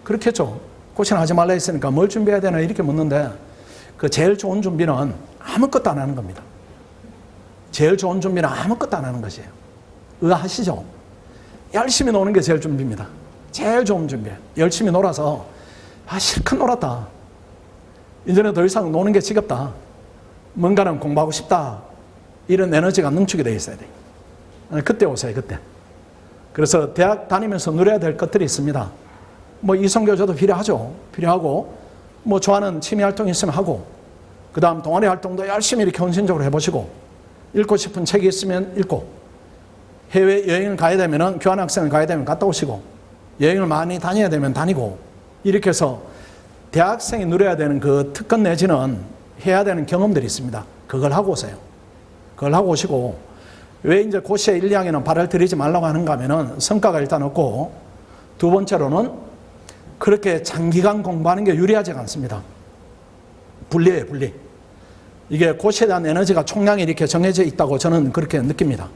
그렇겠죠. 고시는 하지 말라 했으니까 뭘 준비해야 되나 이렇게 묻는데 그 제일 좋은 준비는 아무것도 안 하는 겁니다. 제일 좋은 준비는 아무것도 안 하는 것이에요. 의아하시죠? 열심히 노는 게 제일 준비입니다. 제일 좋은 준비예요. 열심히 놀아서 실컷 놀았다. 이제는 더 이상 노는 게 지겹다. 뭔가는 공부하고 싶다. 이런 에너지가 능축이 되어 있어야 돼요. 그때 오세요. 그때. 그래서 대학 다니면서 누려야 될 것들이 있습니다. 뭐 이성교제도 필요하죠. 필요하고 뭐 좋아하는 취미 활동이 있으면 하고 그 다음 동아리 활동도 열심히 이렇게 헌신적으로 해보시고 읽고 싶은 책이 있으면 읽고 해외여행을 가야 되면 교환학생을 가야 되면 갔다 오시고 여행을 많이 다녀야 되면 다니고 이렇게 해서 대학생이 누려야 되는 그 특권 내지는 해야 되는 경험들이 있습니다. 그걸 하고 오세요. 그걸 하고 오시고 왜 이제 고시에 1, 2학년은 발을 들이지 말라고 하는가 하면은 성과가 일단 없고 두 번째로는 그렇게 장기간 공부하는 게 유리하지가 않습니다. 불리해요, 분리. 이게 고시에 대한 에너지가 총량이 이렇게 정해져 있다고 저는 그렇게 느낍니다.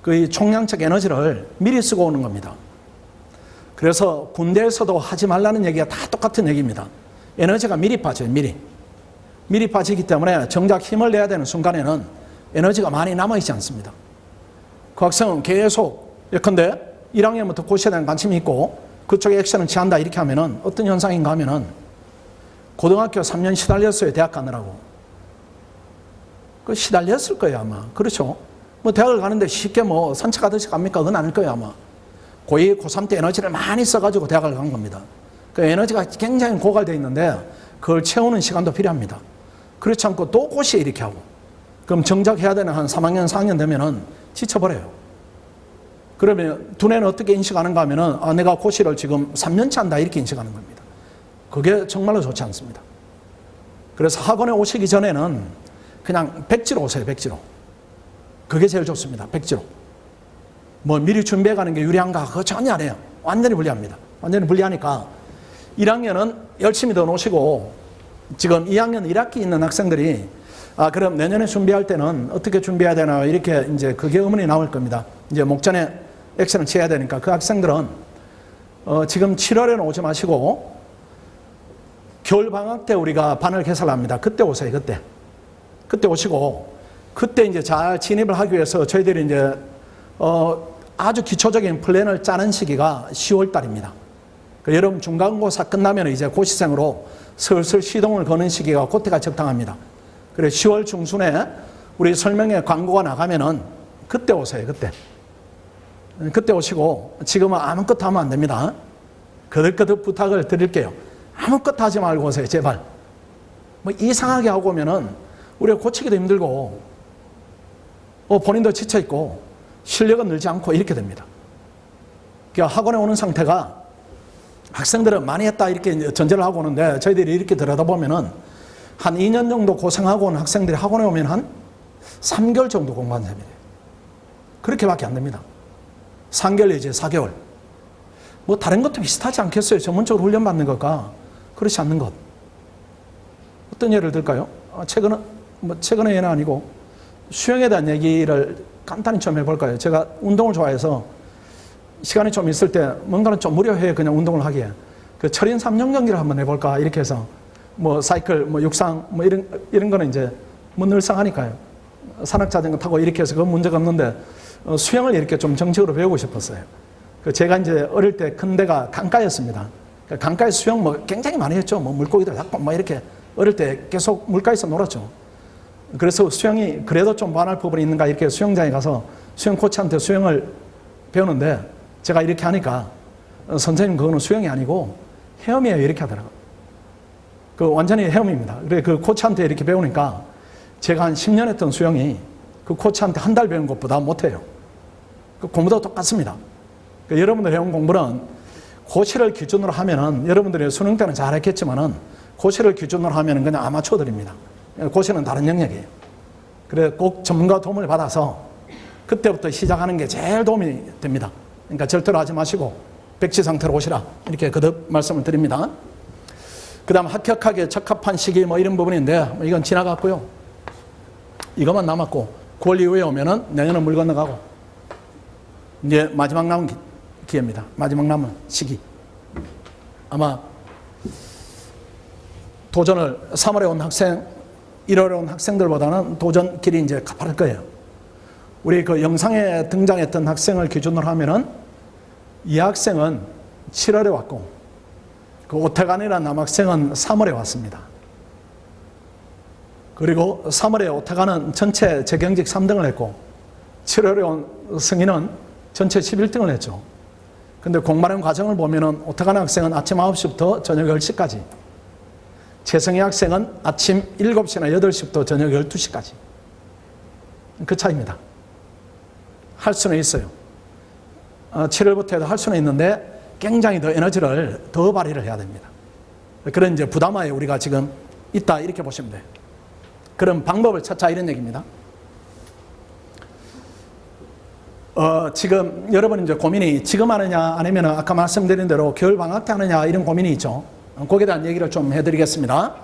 그 총량적 에너지를 미리 쓰고 오는 겁니다. 그래서 군대에서도 하지 말라는 얘기가 다 똑같은 얘기입니다. 에너지가 미리 빠져요, 미리. 미리 빠지기 때문에 정작 힘을 내야 되는 순간에는 에너지가 많이 남아있지 않습니다. 그 학생은 계속 예컨대 1학년부터 고시에 대한 관심이 있고 그쪽에 액션을 취한다 이렇게 하면은 어떤 현상인가 하면은 고등학교 3년 시달렸어요, 대학 가느라고. 그 시달렸을 거예요, 아마. 그렇죠? 뭐 대학을 가는데 쉽게 뭐 산책하듯이 갑니까? 그건 아닐 거예요, 아마. 고2, 고3 때 에너지를 많이 써가지고 대학을 간 겁니다. 그 에너지가 굉장히 고갈되어 있는데 그걸 채우는 시간도 필요합니다. 그렇지 않고 또 고시에 이렇게 하고 그럼 정작 해야 되는 한 3학년, 4학년 되면은 지쳐버려요. 그러면 두뇌는 어떻게 인식하는가 하면은 내가 고시를 지금 3년째 한다 이렇게 인식하는 겁니다. 그게 정말로 좋지 않습니다. 그래서 학원에 오시기 전에는 그냥 백지로 오세요, 백지로. 그게 제일 좋습니다, 백지로. 뭐 미리 준비해 가는 게 유리한가? 그거 전혀 아니에요. 완전히 불리합니다. 완전히 불리하니까 1학년은 열심히 더 놓으시고 지금 2학년 1학기 있는 학생들이 그럼 내년에 준비할 때는 어떻게 준비해야 되나 이렇게 이제 그게 의문이 나올 겁니다. 이제 목전에 액션을 취해야 되니까 그 학생들은 지금 7월에는 오지 마시고 겨울 방학 때 우리가 반을 개설합니다. 그때 오세요. 그때 오시고 그때 이제 잘 진입을 하기 위해서 저희들이 이제 아주 기초적인 플랜을 짜는 시기가 10월 달입니다. 여러분 중간고사 끝나면 이제 고시생으로 슬슬 시동을 거는 시기가 그때가 적당합니다. 그래 10월 중순에 우리 설명회 광고가 나가면은 그때 오세요. 그때 오시고 지금은 아무것도 하면 안 됩니다. 거듭거듭 부탁을 드릴게요. 아무것도 하지 말고 오세요. 제발. 뭐 이상하게 하고 오면은 우리가 고치기도 힘들고 본인도 지쳐있고 실력은 늘지 않고 이렇게 됩니다. 그러니까 학원에 오는 상태가 학생들은 많이 했다 이렇게 전제를 하고 오는데 저희들이 이렇게 들여다보면은 한 2년 정도 고생하고 온 학생들이 학원에 오면 한 3개월 정도 공부한 셈이에요. 그렇게밖에 안 됩니다. 3개월 내지 4개월. 뭐 다른 것도 비슷하지 않겠어요? 전문적으로 훈련받는 것과 그렇지 않는 것. 어떤 예를 들까요? 최근의 예는 아니고 수영에 대한 얘기를 간단히 좀 해볼까요? 제가 운동을 좋아해서 시간이 좀 있을 때 뭔가는 좀 무료해요. 그냥 운동을 하기에. 그 철인 3년 경기를 한번 해볼까? 이렇게 해서 뭐 사이클, 뭐 육상, 뭐 이런 거는 이제 뭐 늘상 하니까요. 산악자전거 타고 이렇게 해서 그건 문제가 없는데 수영을 이렇게 좀 정식으로 배우고 싶었어요. 제가 이제 어릴 때 큰 데가 강가였습니다. 강가에 수영 뭐 굉장히 많이 했죠. 뭐 물고기들 잡고 뭐 이렇게 어릴 때 계속 물가에서 놀았죠. 그래서 수영이 그래도 좀 반할 부분이 있는가 이렇게 수영장에 가서 수영 코치한테 수영을 배우는데 제가 이렇게 하니까 선생님 그거는 수영이 아니고 헤엄이에요 이렇게 하더라고요. 그 완전히 헤엄입니다. 그래 그 코치한테 이렇게 배우니까 제가 한 10년 했던 수영이 그 코치한테 한 달 배운 것보다 못해요. 그 공부도 똑같습니다. 그 여러분들 해온 공부는 고시를 기준으로 하면은 여러분들이 수능 때는 잘했겠지만은 고시를 기준으로 하면은 그냥 아마추어들입니다. 고시는 다른 영역이에요. 그래 꼭 전문가 도움을 받아서 그때부터 시작하는 게 제일 도움이 됩니다. 그러니까 절대로 하지 마시고 백지 상태로 오시라. 이렇게 거듭 말씀을 드립니다. 그 다음 합격하기에 적합한 시기 뭐 이런 부분인데 뭐 이건 지나갔고요. 이것만 남았고 9월 이후에 오면은 내년은 물 건너가고 이제 마지막 남은 기회입니다. 마지막 남은 시기. 아마 도전을 3월에 온 학생, 1월에 온 학생들보다는 도전 길이 이제 가파를 거예요. 우리 그 영상에 등장했던 학생을 기준으로 하면은 이 학생은 7월에 왔고 그 오태관이라는 남학생은 3월에 왔습니다. 그리고 3월에 오태관은 전체 재경직 3등을 했고 7월에 온 승인은 전체 11등을 했죠. 근데 공마련 과정을 보면은 오태관 학생은 아침 9시부터 저녁 10시까지, 최성희 학생은 아침 7시나 8시부터 저녁 12시까지. 그 차이입니다. 할 수는 있어요. 7월부터 해도 할 수는 있는데 굉장히 더 에너지를 더 발휘를 해야 됩니다. 그런 이제 부담화에 우리가 지금 있다 이렇게 보시면 돼요. 그런 방법을 찾자 이런 얘기입니다. 지금 여러분 이제 고민이 지금 하느냐 아니면 아까 말씀드린 대로 겨울 방학 때 하느냐 이런 고민이 있죠. 거기에 대한 얘기를 좀 해드리겠습니다.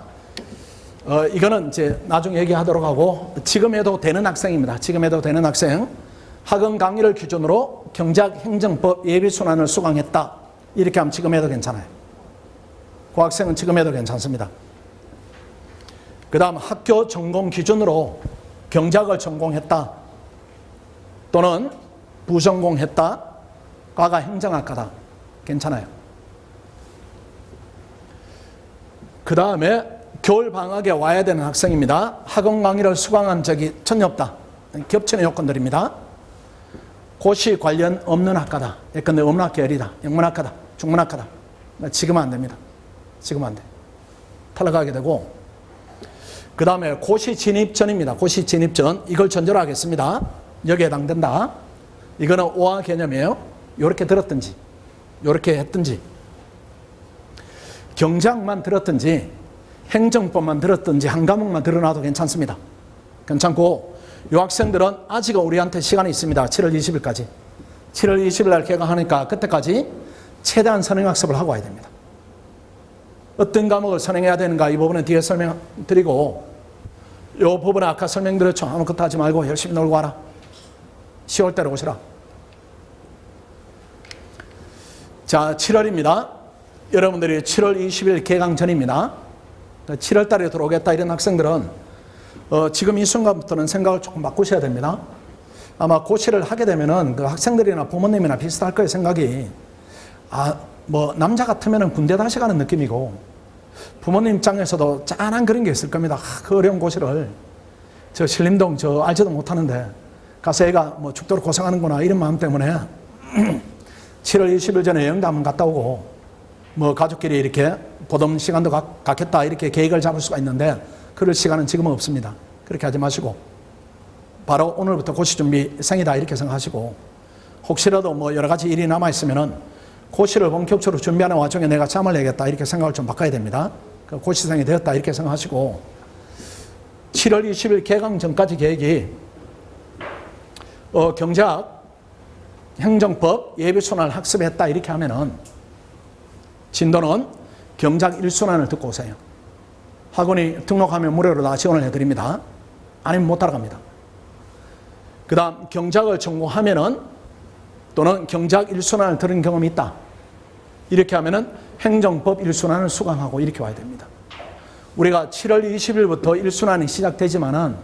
이거는 이제 나중에 얘기하도록 하고 지금 해도 되는 학생입니다. 지금 해도 되는 학생. 학원 강의를 기준으로 경작행정법 예비순환을 수강했다. 이렇게 하면 지금 해도 괜찮아요. 그 학생은 지금 해도 괜찮습니다. 그 다음 학교 전공 기준으로 경작을 전공했다. 또는 부전공했다. 과가 행정학과다. 괜찮아요. 그 다음에 겨울 방학에 와야 되는 학생입니다. 학원 강의를 수강한 적이 전혀 없다. 겹치는 요건들입니다. 고시 관련 없는 학과다. 예컨대 음악 계열이다. 영문학과다. 중문학과다. 지금은 안 됩니다. 지금은 안 돼. 탈락하게 되고 그 다음에 고시 진입 전입니다. 고시 진입 전. 이걸 전제로 하겠습니다. 여기에 해당된다. 이거는 오화 개념이에요. 이렇게 들었든지 이렇게 했든지 경작만 들었든지 행정법만 들었든지 한 과목만 들어놔도 괜찮습니다. 괜찮고 이 학생들은 아직은 우리한테 시간이 있습니다. 7월 20일까지. 7월 20일 날 개강하니까 그때까지 최대한 선행학습을 하고 와야 됩니다. 어떤 과목을 선행해야 되는가 이 부분은 뒤에 설명드리고 이 부분은 아까 설명드렸죠. 아무것도 하지 말고 열심히 놀고 와라. 10월 달에 오시라. 자, 7월입니다. 여러분들이 7월 20일 개강 전입니다. 7월 달에 들어오겠다 이런 학생들은 지금 이 순간부터는 생각을 조금 바꾸셔야 됩니다. 아마 고시를 하게 되면은 그 학생들이나 부모님이나 비슷할 거예요. 생각이 뭐 남자 같으면은 군대 다시 가는 느낌이고 부모님 입장에서도 짠한 그런 게 있을 겁니다. 그 어려운 고시를 저 신림동 저 알지도 못하는데 가서 애가 뭐 죽도록 고생하는구나 이런 마음 때문에 7월 20일 전에 여행도 한번 갔다 오고 뭐 가족끼리 이렇게 보듬 시간도 갖겠다 이렇게 계획을 잡을 수가 있는데 그럴 시간은 지금은 없습니다. 그렇게 하지 마시고 바로 오늘부터 고시 준비 생이다 이렇게 생각하시고 혹시라도 뭐 여러 가지 일이 남아있으면은 고시를 본격적으로 준비하는 와중에 내가 잠을 내겠다 이렇게 생각을 좀 바꿔야 됩니다. 고시생이 되었다 이렇게 생각하시고 7월 20일 개강 전까지 계획이 경작 행정법 예비순환을 학습했다 이렇게 하면은 진도는 경작 1순환을 듣고 오세요. 학원이 등록하면 무료로 다 지원을 해드립니다. 아니면 못 따라갑니다. 그 다음 경작을 전공하면은 또는 경작 1순환을 들은 경험이 있다. 이렇게 하면은 행정법 1순환을 수강하고 이렇게 와야 됩니다. 우리가 7월 20일부터 1순환이 시작되지만은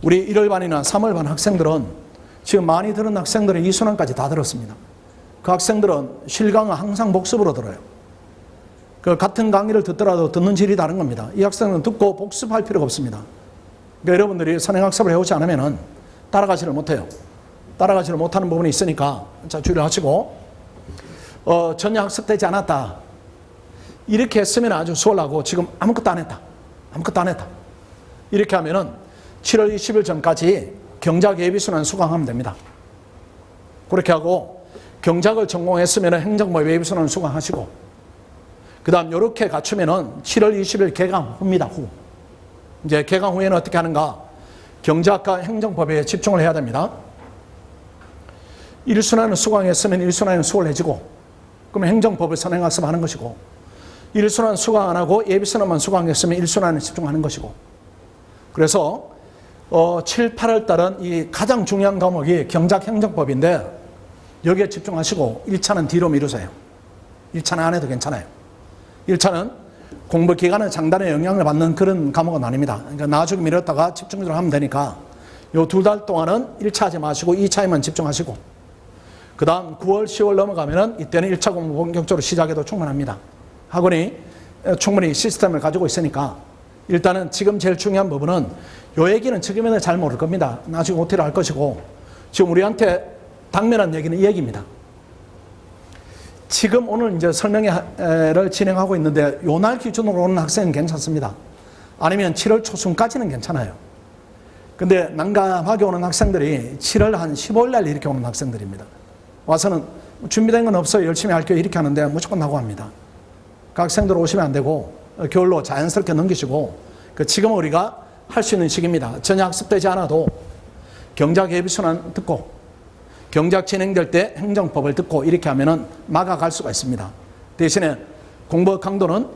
우리 1월반이나 3월반 학생들은 지금 많이 들은 학생들은 2순환까지 다 들었습니다. 그 학생들은 실강은 항상 복습으로 들어요. 그 같은 강의를 듣더라도 듣는 질이 다른 겁니다. 이 학생은 듣고 복습할 필요가 없습니다. 그러니까 여러분들이 선행학습을 해오지 않으면은 따라가지를 못해요. 따라가지를 못하는 부분이 있으니까 자 주의를 하시고 전혀 학습되지 않았다. 이렇게 했으면 아주 수월하고 지금 아무것도 안 했다. 아무것도 안 했다. 이렇게 하면은 7월 20일 전까지 경작 예비순환 수강하면 됩니다. 그렇게 하고 경작을 전공했으면 행정법 예비순환 수강하시고 그 다음 이렇게 갖추면은 7월 20일 개강 후입니다. 후. 이제 개강 후에는 어떻게 하는가? 경작과 행정법에 집중을 해야 됩니다. 1순환을 수강했으면 1순환은 수월해지고 그럼 행정법을 선행학습하는 것이고, 1순환 수강 안 하고 예비순환만 수강했으면 1순환에 집중하는 것이고. 그래서 7, 8월 달은 이 가장 중요한 과목이 경작행정법인데 여기에 집중하시고 1차는 뒤로 미루세요. 1차는 안 해도 괜찮아요. 1차는 공부 기간의 장단에 영향을 받는 그런 과목은 아닙니다. 그러니까 나중에 미뤘다가 집중적으로 하면 되니까 요 2달 동안은 1차 하지 마시고 2차에만 집중하시고, 그 다음 9월, 10월 넘어가면은 이때는 1차 공부 본격적으로 시작해도 충분합니다. 학원이 충분히 시스템을 가지고 있으니까 일단은 지금 제일 중요한 부분은 요 얘기는 지금에는 잘 모를 겁니다. 나중에 OT를 할 것이고, 지금 우리한테 당면한 얘기는 이 얘기입니다. 지금 오늘 이제 설명회를 진행하고 있는데 요 날 기준으로 오는 학생은 괜찮습니다. 아니면 7월 초순까지는 괜찮아요. 근데 난감하게 오는 학생들이 7월 한 15일 날 이렇게 오는 학생들입니다. 와서는 준비된 건 없어요. 열심히 할게요. 이렇게 하는데 무조건 낙오합니다. 그 학생들 오시면 안 되고 겨울로 자연스럽게 넘기시고, 지금 우리가 할 수 있는 시기입니다. 전혀 학습되지 않아도 경작 예비순환 듣고 경작 진행될 때 행정법을 듣고 이렇게 하면은 막아갈 수가 있습니다. 대신에 공부 강도는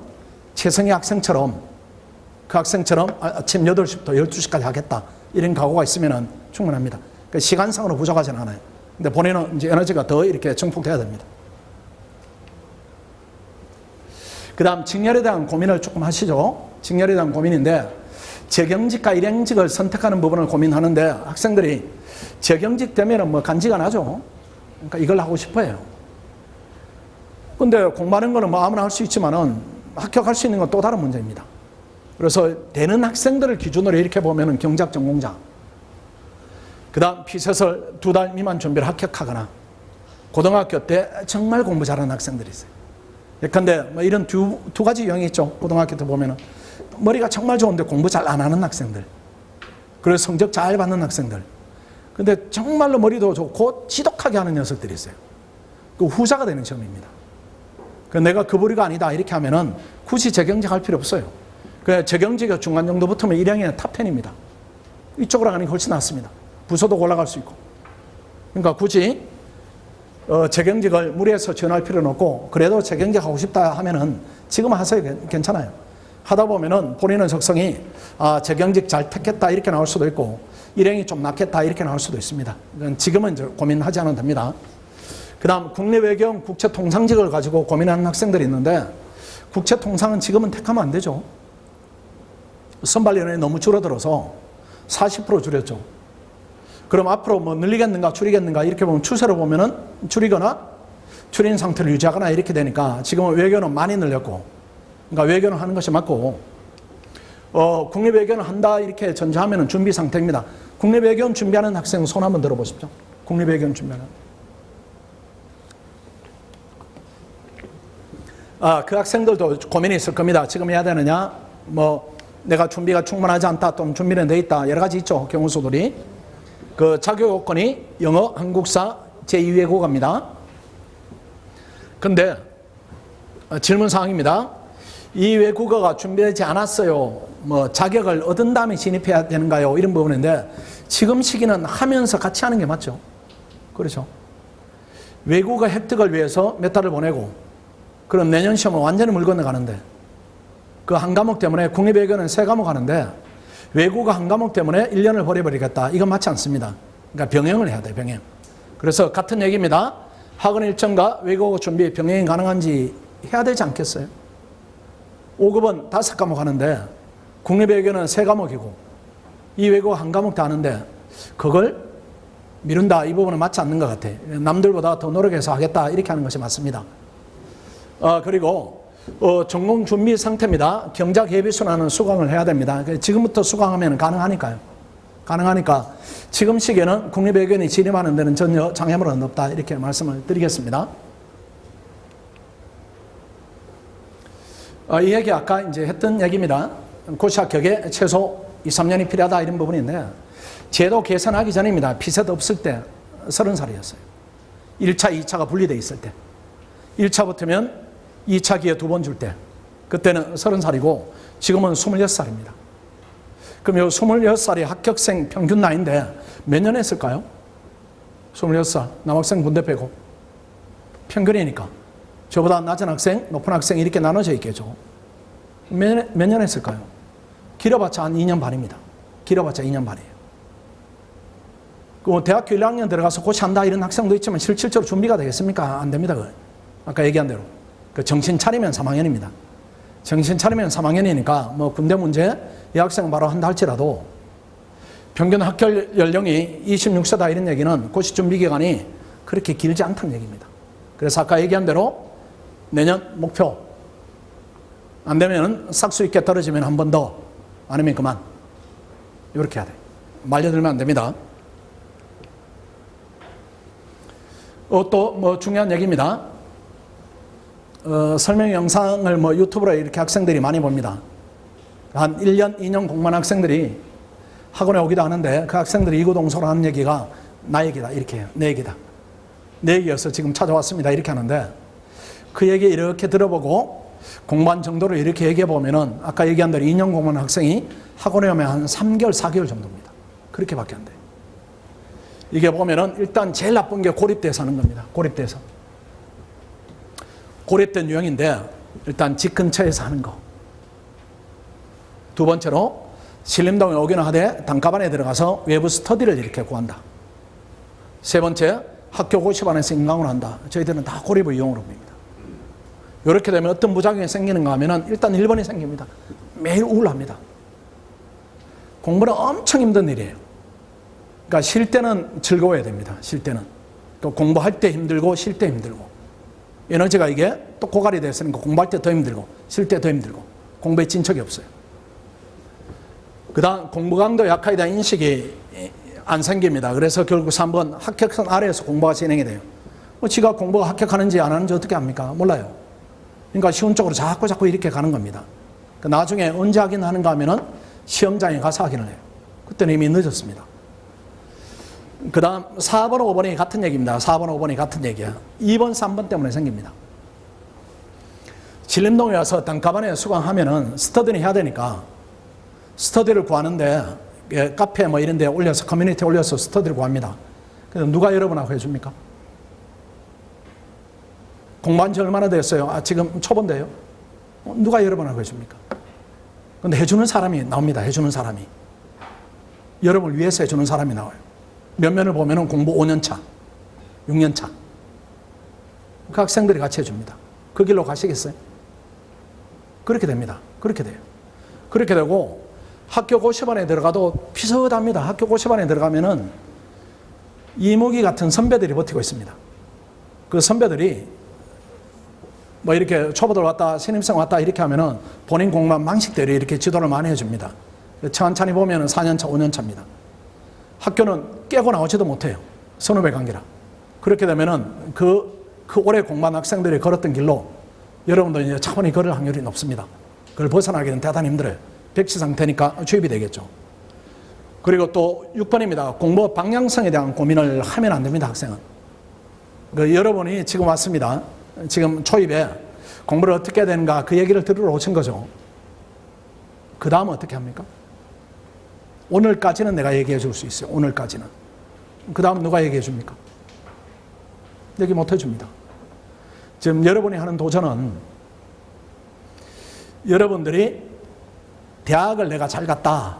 최성희 학생처럼 그 학생처럼 아침 8시부터 12시까지 하겠다 이런 각오가 있으면은 충분합니다. 시간상으로 부족하지는 않아요. 근데 본인은 이제 에너지가 더 이렇게 증폭돼야 됩니다. 그 다음 직렬에 대한 고민을 조금 하시죠. 직렬에 대한 고민인데, 재경직과 일행직을 선택하는 부분을 고민하는데 학생들이 재경직 되면은 뭐 간지가 나죠. 그러니까 이걸 하고 싶어 해요. 근데 공부하는 거는 뭐 아무나 할 수 있지만은 합격할 수 있는 건 또 다른 문제입니다. 그래서 되는 학생들을 기준으로 이렇게 보면은 경작 전공자, 그 다음 피서설 2달 미만 준비를 합격하거나, 고등학교 때 정말 공부 잘하는 학생들이 있어요. 예컨대 뭐 이런 두 가지 유형이 있죠. 고등학교 때 보면은 머리가 정말 좋은데 공부 잘 안 하는 학생들, 그리고 성적 잘 받는 학생들. 근데 정말로 머리도 좋고 지독하게 하는 녀석들이 있어요. 그 후자가 되는 시험입니다. 내가 그 부류가 아니다 이렇게 하면은 굳이 재경직 할 필요 없어요. 재경직이 중간 정도 붙으면 1학년의 탑10입니다. 이쪽으로 가는 게 훨씬 낫습니다. 부서도 올라갈 수 있고. 그러니까 굳이 재경직을 무리해서 지원할 필요는 없고, 그래도 재경직 하고 싶다 하면은 지금 하세요. 괜찮아요. 하다 보면은 본인의 적성이 재경직 잘 택했다 이렇게 나올 수도 있고, 일행이 좀 낫겠다 이렇게 나올 수도 있습니다. 지금은 이제 고민하지 않아도 됩니다. 그 다음 국내외경 국제통상직을 가지고 고민하는 학생들이 있는데, 국제통상은 지금은 택하면 안 되죠. 선발 인원이 너무 줄어들어서 40% 줄였죠. 그럼 앞으로 뭐 늘리겠는가 줄이겠는가 이렇게 보면 추세로 보면은 줄이거나 줄인 상태를 유지하거나 이렇게 되니까 지금은 외교는 많이 늘렸고, 그러니까 외교는 하는 것이 맞고, 국내 외교는 한다 이렇게 전제하면은 준비 상태입니다. 국내 외교 준비하는 학생 손 한번 들어보십시오. 국내 외교 준비하는. 그 학생들도 고민이 있을 겁니다. 지금 해야 되느냐, 뭐 내가 준비가 충분하지 않다, 또는 준비는 돼 있다, 여러 가지 있죠. 경우수들이. 그 자격 요건이 영어, 한국사, 제2외국어입니다. 근데 질문 사항입니다. 이 외국어가 준비되지 않았어요. 뭐 자격을 얻은 다음에 진입해야 되는가요? 이런 부분인데, 지금 시기는 하면서 같이 하는 게 맞죠. 그렇죠. 외국어 획득을 위해서 몇 달을 보내고, 그럼 내년 시험은 완전히 물 건너가는데, 그 한 과목 때문에 국립외교는 3과목 하는데 외국어 한 과목 때문에 1년을 버려버리겠다. 이건 맞지 않습니다. 그러니까 병행을 해야 돼요. 병행. 그래서 같은 얘기입니다. 학원 일정과 외국어 준비 병행이 가능한지 해야 되지 않겠어요? 5급은 5과목 하는데 국립외교는 3과목이고 이 외국어 한 과목 다 하는데 그걸 미룬다. 이 부분은 맞지 않는 것 같아요. 남들보다 더 노력해서 하겠다. 이렇게 하는 것이 맞습니다. 그리고 전공 준비 상태입니다. 경작 예비순환은 수강을 해야 됩니다. 지금부터 수강하면 가능하니까요. 가능하니까 지금 시기에는 국립외교원이 진입하는 데는 전혀 장애물은 없다. 이렇게 말씀을 드리겠습니다. 이 얘기 아까 이제 했던 얘기입니다. 고시 합격에 최소 2, 3년이 필요하다 이런 부분인데, 제도 개선하기 전입니다. 피셋 없을 때 30살이었어요. 1차, 2차가 분리되어 있을 때. 1차 붙으면 2차 기회 2번 줄 때, 그때는 30살이고 지금은 26살입니다. 그럼 이 26살이 합격생 평균 나이인데 몇 년 했을까요? 26살, 남학생 군대 빼고 평균이니까 저보다 낮은 학생, 높은 학생 이렇게 나눠져 있겠죠. 몇 년 했을까요? 길어봤자 한 2년 반입니다. 길어봤자 2년 반이에요. 그 대학교 1학년 들어가서 고시한다 이런 학생도 있지만 실질적으로 준비가 되겠습니까? 안 됩니다. 그건. 아까 얘기한 대로. 그 정신 차리면 3학년입니다. 정신 차리면 3학년이니까 뭐 군대 문제 이 학생 바로 한다 할지라도 평균 학교 연령이 26세다 이런 얘기는 고시 준비 기간이 그렇게 길지 않다는 얘기입니다. 그래서 아까 얘기한 대로 내년 목표 안 되면 싹수 있게 떨어지면 한 번 더 아니면 그만 이렇게 해야 돼. 말려들면 안 됩니다. 또 뭐 중요한 얘기입니다. 설명 영상을 뭐 유튜브로 이렇게 학생들이 많이 봅니다. 한 1년, 2년 공부한 학생들이 학원에 오기도 하는데 그 학생들이 이구동성으로 하는 얘기가 나 얘기다 이렇게 해요. 내 얘기다. 내 얘기여서 지금 찾아왔습니다 이렇게 하는데 그 얘기 이렇게 들어보고 공부한 정도를 이렇게 얘기해 보면은 아까 얘기한 대로 2년 공부한 학생이 학원에 오면 한 3개월, 4개월 정도입니다. 그렇게밖에 안 돼요. 이게 보면은 일단 제일 나쁜 게 고립돼서 하는 겁니다. 고립돼서. 고립된 유형인데 일단 집 근처에서 하는 거. 두 번째로 신림동에 오기는 하되 단가반에 들어가서 외부 스터디를 이렇게 구한다. 세 번째, 학교 고시반에서 인강을 한다. 저희들은 다 고립의 유형으로 봅니다. 이렇게 되면 어떤 부작용이 생기는가 하면은 일단 1번이 생깁니다. 매일 우울합니다. 공부는 엄청 힘든 일이에요. 그러니까 쉴 때는 즐거워야 됩니다. 쉴 때는. 또 공부할 때 힘들고 쉴 때 힘들고. 에너지가 이게 또 고갈이 됐으니까 공부할 때 더 힘들고 쉴 때 더 힘들고 공부에 진척이 없어요. 그 다음 공부 강도 약하에 대한 인식이 안 생깁니다. 그래서 결국 3번 합격선 아래에서 공부가 진행이 돼요. 지가 공부가 합격하는지 안 하는지 어떻게 합니까? 몰라요. 그러니까 쉬운 쪽으로 자꾸 이렇게 가는 겁니다. 나중에 언제 확인하는가 하면은 시험장에 가서 확인을 해요. 그때는 이미 늦었습니다. 그 다음 4번, 5번이 같은 얘기입니다. 4번, 5번이 같은 얘기야. 2번, 3번 때문에 생깁니다. 신림동에 와서 단가반에 수강하면은 스터디를 해야 되니까 스터디를 구하는데 카페 뭐 이런 데 올려서 커뮤니티에 올려서 스터디를 구합니다. 그래서 누가 여러분하고 해줍니까? 공부한 지 얼마나 됐어요? 지금 초보인데요. 누가 여러분하고 해줍니까? 근데 해주는 사람이 나옵니다. 해주는 사람이. 여러분을 위해서 해주는 사람이 나와요. 면면을 보면 공부 5년차, 6년차. 그 학생들이 같이 해줍니다. 그 길로 가시겠어요? 그렇게 됩니다. 그렇게 돼요. 그렇게 되고 학교 고시반에 들어가도 비슷합니다. 학교 고시반에 들어가면은 이무기 같은 선배들이 버티고 있습니다. 그 선배들이 뭐 이렇게 초보들 왔다, 신입생 왔다 이렇게 하면은 본인 공부한 방식대로 이렇게 지도를 많이 해줍니다. 천천히 보면은 4년차, 5년차입니다. 학교는 깨고 나오지도 못해요. 선후배 관계라. 그렇게 되면은 그 오래 공부한 학생들이 걸었던 길로 여러분도 이제 차분히 걸을 확률이 높습니다. 그걸 벗어나기는 대단히 힘들어요. 백지 상태니까 주입이 되겠죠. 그리고 또 6번입니다. 공부 방향성에 대한 고민을 하면 안 됩니다, 학생은. 여러분이 지금 왔습니다. 지금 초입에 공부를 어떻게 해야 되는가 그 얘기를 들으러 오신 거죠. 그 다음 어떻게 합니까? 오늘까지는 내가 얘기해 줄 수 있어요. 오늘까지는. 그 다음 누가 얘기해 줍니까? 얘기 못 해줍니다. 지금 여러분이 하는 도전은 여러분들이 대학을 내가 잘 갔다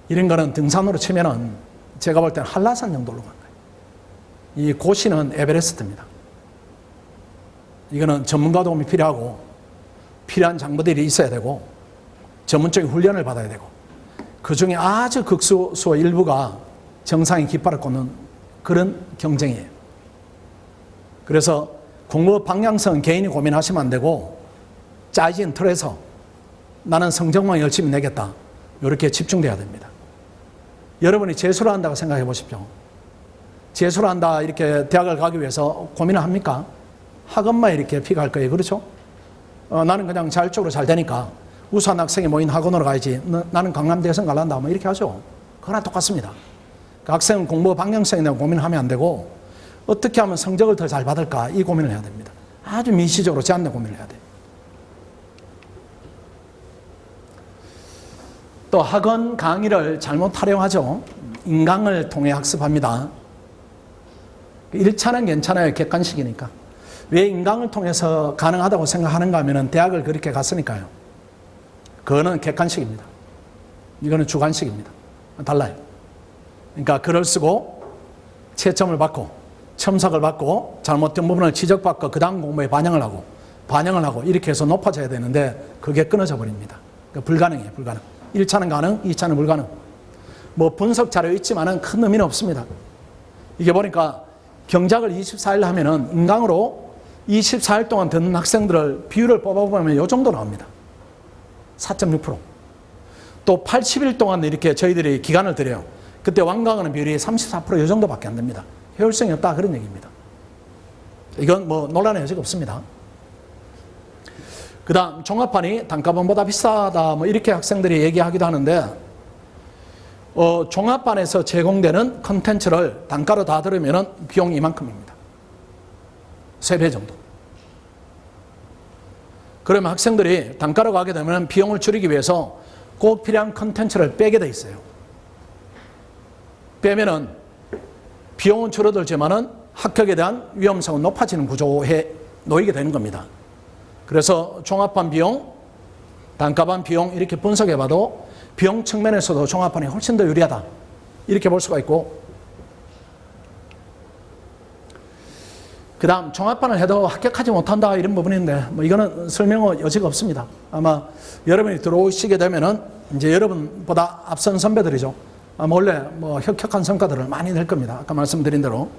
이런 거는 등산으로 치면은 제가 볼 때는 한라산 정도로 간 거예요. 이 고시는 에베레스트입니다. 이거는 전문가 도움이 필요하고 필요한 장비들이 있어야 되고 전문적인 훈련을 받아야 되고 그 중에 아주 극소수 일부가 정상의 깃발을 꽂는 그런 경쟁이에요. 그래서 공부 방향성은 개인이 고민하시면 안 되고 짜진 틀에서 나는 성적만 열심히 내겠다. 이렇게 집중돼야 됩니다. 여러분이 재수를 한다고 생각해 보십시오. 재수를 한다 이렇게 대학을 가기 위해서 고민을 합니까? 학원만 이렇게 피갈 거예요. 그렇죠? 나는 그냥 자율적으로 잘 되니까 우수한 학생이 모인 학원으로 가야지. 나는 강남대에서 갈란다. 뭐 이렇게 하죠. 그거랑 똑같습니다. 그 학생은 공부 방향성에 대한 고민을 하면 안 되고 어떻게 하면 성적을 더 잘 받을까 이 고민을 해야 됩니다. 아주 미시적으로 제한된 고민을 해야 돼요. 또 학원 강의를 잘못 활용하죠. 인강을 통해 학습합니다. 1차는 괜찮아요. 객관식이니까. 왜 인강을 통해서 가능하다고 생각하는가 하면 대학을 그렇게 갔으니까요. 그거는 객관식입니다. 이거는 주관식입니다. 달라요. 그러니까 글을 쓰고 채점을 받고 첨삭을 받고 잘못된 부분을 지적받고 그 다음 공부에 반영을 하고 이렇게 해서 높아져야 되는데 그게 끊어져 버립니다. 그러니까 불가능해요. 불가능. 1차는 가능, 2차는 불가능. 뭐 분석 자료 있지만은 큰 의미는 없습니다. 이게 보니까 경작을 24일 하면은 인강으로 24일 동안 듣는 학생들을 비율을 뽑아보면 이 정도 나옵니다. 4.6%. 또 80일 동안 이렇게 저희들이 기간을 드려요. 그때 완강하는 비율이 34% 이 정도밖에 안 됩니다. 효율성이 없다 그런 얘기입니다. 이건 뭐 논란의 여지가 없습니다. 그 다음 종합반이 단가반보다 비싸다 뭐 이렇게 학생들이 얘기하기도 하는데 종합반에서 제공되는 컨텐츠를 단가로 다 들으면 비용이 이만큼입니다. 3배 정도. 그러면 학생들이 단가로 가게 되면 비용을 줄이기 위해서 꼭 필요한 컨텐츠를 빼게 돼 있어요. 빼면은 비용은 줄어들지만은 합격에 대한 위험성은 높아지는 구조에 놓이게 되는 겁니다. 그래서 종합반 비용, 단가반 비용 이렇게 분석해 봐도 비용 측면에서도 종합반이 훨씬 더 유리하다. 이렇게 볼 수가 있고 그 다음 종합반을 해도 합격하지 못한다 이런 부분인데 뭐 이거는 설명의 여지가 없습니다. 아마 여러분이 들어오시게 되면은 이제 여러분보다 앞선 선배들이죠. 아마 원래 뭐 혁혁한 성과들을 많이 낼 겁니다. 아까 말씀드린 대로.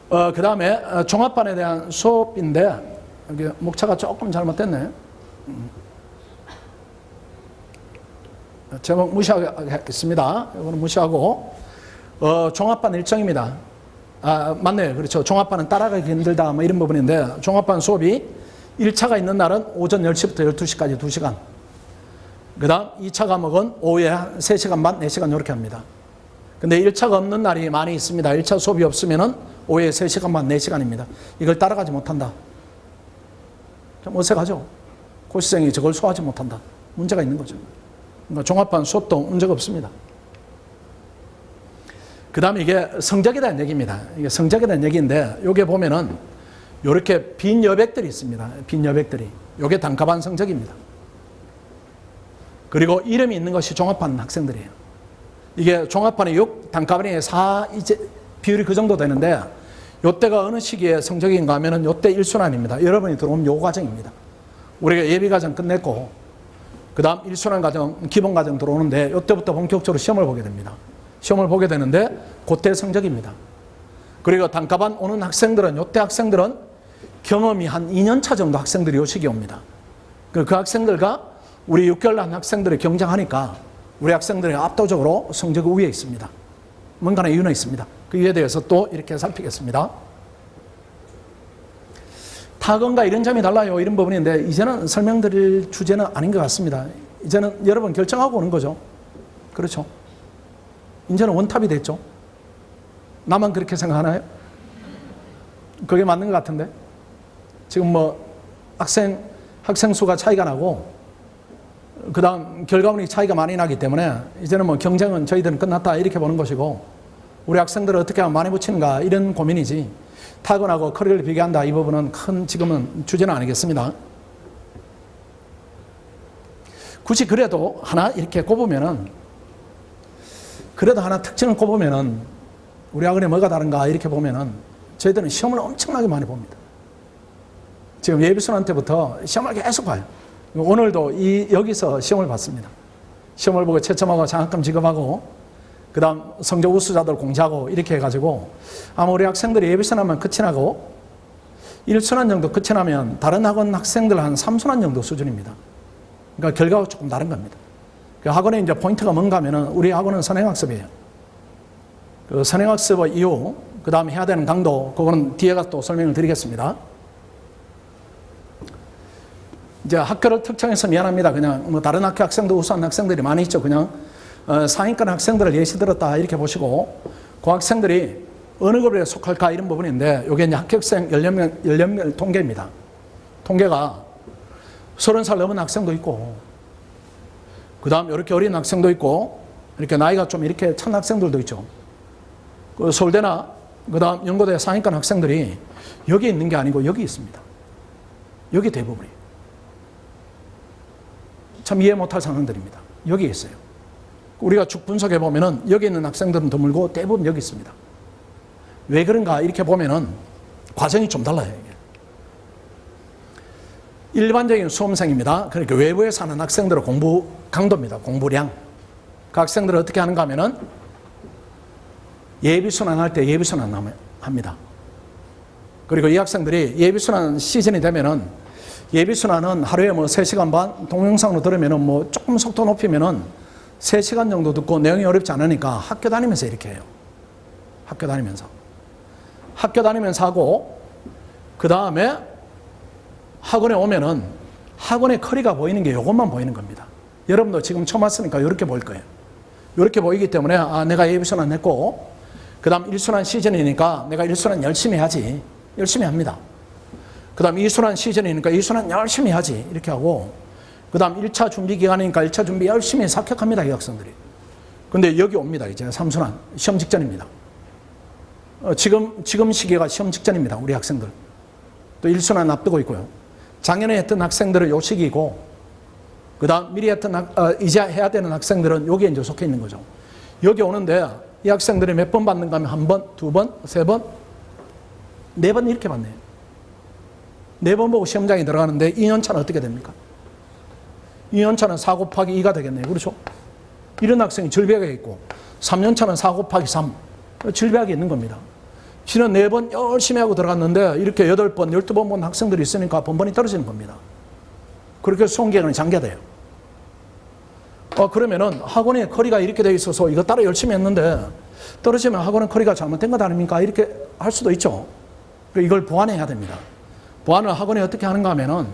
그 다음에 종합반에 대한 수업인데 여기 목차가 조금 잘못됐네. 제목 무시하겠습니다. 이거는 무시하고 종합반 일정입니다. 맞네요. 그렇죠. 종합반은 따라가기 힘들다 뭐 이런 부분인데 종합반 수업이 1차가 있는 날은 오전 10시부터 12시까지 2시간. 그 다음 2차 과목은 오후에 3시간 반, 4시간 이렇게 합니다. 근데 1차가 없는 날이 많이 있습니다. 1차 수업이 없으면은 오후에 3시간 반, 4시간입니다. 이걸 따라가지 못한다. 좀 어색하죠? 고시생이 저걸 소화하지 못한다. 문제가 있는 거죠. 그러니까 종합반 수업도 문제가 없습니다. 그 다음에 이게 성적에 대한 얘기입니다. 이게 성적에 대한 얘기인데, 요게 보면은, 요렇게 빈 여백들이 있습니다. 빈 여백들이. 요게 단가반 성적입니다. 그리고 이름이 있는 것이 종합반 학생들이에요. 이게 종합반이 6, 단가반이 4, 이제 비율이 그 정도 되는데, 요때가 어느 시기에 성적인가 하면은 요때 1순환입니다. 여러분이 들어오면 요 과정입니다. 우리가 예비과정 끝냈고, 그 다음 1순환 과정, 기본과정 들어오는데, 요때부터 본격적으로 시험을 보게 됩니다. 시험을 보게 되는데, 그때 성적입니다. 그리고 단가반 오는 학생들은, 요때 학생들은 경험이 한 2년차 정도 학생들이 요 시기에 옵니다. 그 학생들과 우리 6개월 난 학생들이 경쟁하니까, 우리 학생들이 압도적으로 성적 우위에 있습니다. 뭔가는 이유는 있습니다. 그 이유에 대해서 또 이렇게 살피겠습니다. 타건과 이런 점이 달라요. 이런 부분인데 이제는 설명드릴 주제는 아닌 것 같습니다. 이제는 여러분 결정하고 오는 거죠. 그렇죠. 이제는 원탑이 됐죠. 나만 그렇게 생각하나요? 그게 맞는 것 같은데. 지금 뭐 학생 수가 차이가 나고 그 다음 결과물이 차이가 많이 나기 때문에 이제는 뭐 경쟁은 저희들은 끝났다 이렇게 보는 것이고 우리 학생들을 어떻게 하면 많이 붙이는가 이런 고민이지 타건하고 커리어를 비교한다 이 부분은 큰 지금은 주제는 아니겠습니다. 굳이 그래도 하나 이렇게 꼽으면은 그래도 하나 특징을 꼽으면은 우리 학원에 뭐가 다른가 이렇게 보면은 저희들은 시험을 엄청나게 많이 봅니다. 지금 예비순한테부터 시험을 계속 봐요. 오늘도 여기서 시험을 봤습니다. 시험을 보고 채점하고 장학금 지급하고 그 다음 성적 우수자들 공지하고 이렇게 해가지고 아마 우리 학생들이 예비순하면 끝이 나고 1순환 정도 끝이 나면 다른 학원 학생들 한 3순환 정도 수준입니다. 그러니까 결과가 조금 다른 겁니다. 그 학원의 이제 포인트가 뭔가 하면은 우리 학원은 선행학습이에요. 그 선행학습의 이유, 그 다음 해야 되는 강도, 그거는 뒤에 가서 또 설명을 드리겠습니다. 이제 학교를 특정해서 미안합니다. 그냥 뭐 다른 학교 학생도 우수한 학생들이 많이 있죠. 그냥 상위권 학생들을 예시 들었다 이렇게 보시고 그 학생들이 어느 급에 속할까 이런 부분인데 이게 이제 합격생 연령별 통계입니다. 통계가 30살 넘은 학생도 있고 그 다음 이렇게 어린 학생도 있고 이렇게 나이가 좀 이렇게 찬 학생들도 있죠. 그 서울대나 그다음 연고대 상위권 학생들이 여기 있는 게 아니고 여기 있습니다. 여기 대부분이. 참 이해 못할 상황들입니다. 여기 있어요. 우리가 쭉 분석해 보면은 여기 있는 학생들은 드물고 대부분 여기 있습니다. 왜 그런가 이렇게 보면은 과정이 좀 달라요. 이게. 일반적인 수험생입니다. 그러니까 외부에 사는 학생들의 공부 강도입니다. 공부량. 그 학생들은 어떻게 하는가 하면은 예비순환 할 때 예비순환 합니다. 그리고 이 학생들이 예비순환 시즌이 되면은 예비순환은 하루에 뭐 3시간 반 동영상으로 들으면은 뭐 조금 속도 높이면은 3시간 정도 듣고 내용이 어렵지 않으니까 학교 다니면서 이렇게 해요. 학교 다니면서 하고 그 다음에 학원에 오면은 학원의 커리가 보이는 게 이것만 보이는 겁니다. 여러분도 지금 처음 왔으니까 이렇게 보일 거예요. 이렇게 보이기 때문에 아 내가 예비순환 했고 그 다음 1순환 시즌이니까 내가 1순환 열심히 하지. 열심히 합니다. 그 다음 2순환 시즌이니까 2순환 열심히 하지. 이렇게 하고 그 다음 1차 준비 기간이니까 1차 준비 열심히 삭혁합니다. 이 학생들이. 근데 여기 옵니다. 이제 3순환 시험 직전입니다. 지금 시기가 시험 직전입니다. 우리 학생들. 또 1순환 앞두고 있고요. 작년에 했던 학생들은 요 시기이고 그 다음 미리 했던 이제 해야 되는 학생들은 여기에 이제 속해 있는 거죠. 여기 오는데 이 학생들이 몇 번 받는가 하면 한 번, 두 번, 세 번, 네 번 이렇게 받네요. 네 번 보고 시험장에 들어가는데 2년차는 어떻게 됩니까? 2년차는 4 곱하기 2가 되겠네요. 그렇죠? 이런 학생이 절벽에 있고 3년차는 4 곱하기 3 절벽에 있는 겁니다. 지난 4번 열심히 하고 들어갔는데 이렇게 8번, 12번 본 학생들이 있으니까 번번이 떨어지는 겁니다. 그렇게 수험 기간이 장기화돼요. 그러면은 학원의 커리가 이렇게 돼 있어서 이거 따라 열심히 했는데 떨어지면 학원의 커리가 잘못된 것 아닙니까? 이렇게 할 수도 있죠. 이걸 보완해야 됩니다. 보완을 학원에 어떻게 하는가 하면은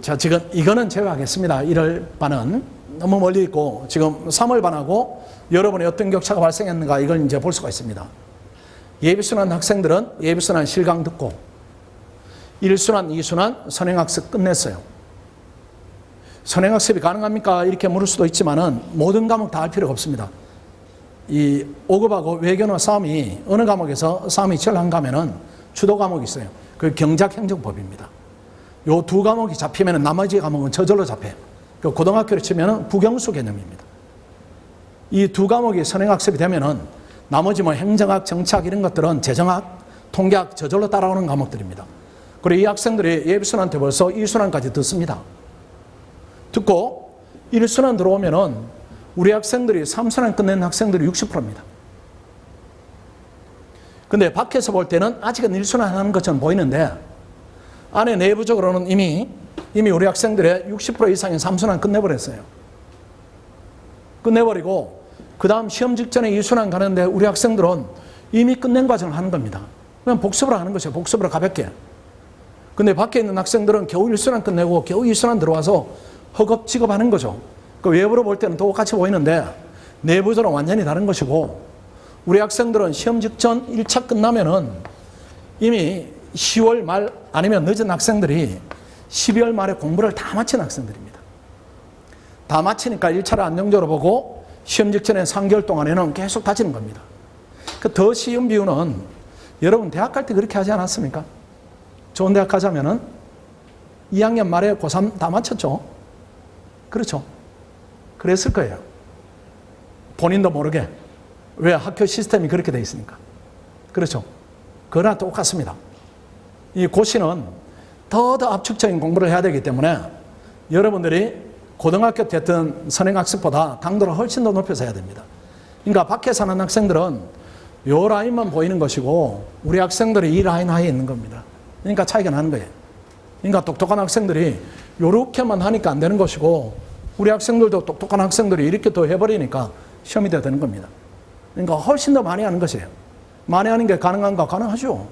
자, 지금 이거는 제외하겠습니다. 1월 반은 너무 멀리 있고 지금 3월 반하고 여러분의 어떤 격차가 발생했는가 이걸 이제 볼 수가 있습니다. 예비순환 학생들은 예비순환 실강 듣고 1순환, 2순환 선행학습 끝냈어요. 선행학습이 가능합니까? 이렇게 물을 수도 있지만은 모든 과목 다 할 필요가 없습니다. 이 5급하고 외교나 싸움이 어느 과목에서 싸움이 치열한가 하면은 주도 과목이 있어요. 그 경작행정법입니다. 요 두 과목이 잡히면은 나머지 과목은 저절로 잡혀요. 그 고등학교로 치면은 국영수 개념입니다. 이 두 과목이 선행학습이 되면은 나머지 뭐 행정학, 정치학 이런 것들은 재정학, 통계학 저절로 따라오는 과목들입니다. 그리고 이 학생들이 예비순환 때 벌써 2순환까지 듣습니다. 듣고 1순환 들어오면은 우리 학생들이 3순환 끝낸 학생들이 60%입니다. 근데 밖에서 볼 때는 아직은 1순환 하는 것처럼 보이는데 안에 내부적으로는 이미 우리 학생들의 60% 이상의 3순환 끝내버렸어요. 끝내버리고 그 다음 시험 직전에 2순환 가는데 우리 학생들은 이미 끝낸 과정을 하는 겁니다. 그냥 복습으로 하는 것이에요. 복습으로 가볍게. 근데 밖에 있는 학생들은 겨우 1순환 끝내고 겨우 2순환 들어와서 허겁지겁 하는 거죠. 그 외부로 볼 때는 똑같이 보이는데 내부적으로 완전히 다른 것이고 우리 학생들은 시험 직전 1차 끝나면은 이미 10월 말 아니면 늦은 학생들이 12월 말에 공부를 다 마친 학생들입니다. 다 마치니까 1차를 안정적으로 보고 시험 직전에 3개월 동안에는 계속 다지는 겁니다. 그 더 쉬운 비유는 여러분 대학 갈 때 그렇게 하지 않았습니까? 좋은 대학 가자면은 2학년 말에 고3 다 마쳤죠. 그렇죠. 그랬을 거예요. 본인도 모르게. 왜? 학교 시스템이 그렇게 돼 있으니까. 그렇죠. 그거랑 똑같습니다. 이 고시는 더 압축적인 공부를 해야 되기 때문에 여러분들이 고등학교 때 했던 선행학습보다 강도를 훨씬 더 높여서 해야 됩니다. 그러니까 밖에 사는 학생들은 요 라인만 보이는 것이고 우리 학생들이 이 라인 하에 있는 겁니다. 그러니까 차이가 나는 거예요. 그러니까 똑똑한 학생들이 요렇게만 하니까 안 되는 것이고 우리 학생들도 똑똑한 학생들이 이렇게 더 해버리니까 시험이 돼야 되는 겁니다. 그러니까 훨씬 더 많이 하는 것이에요. 많이 하는 게 가능한가? 가능하죠.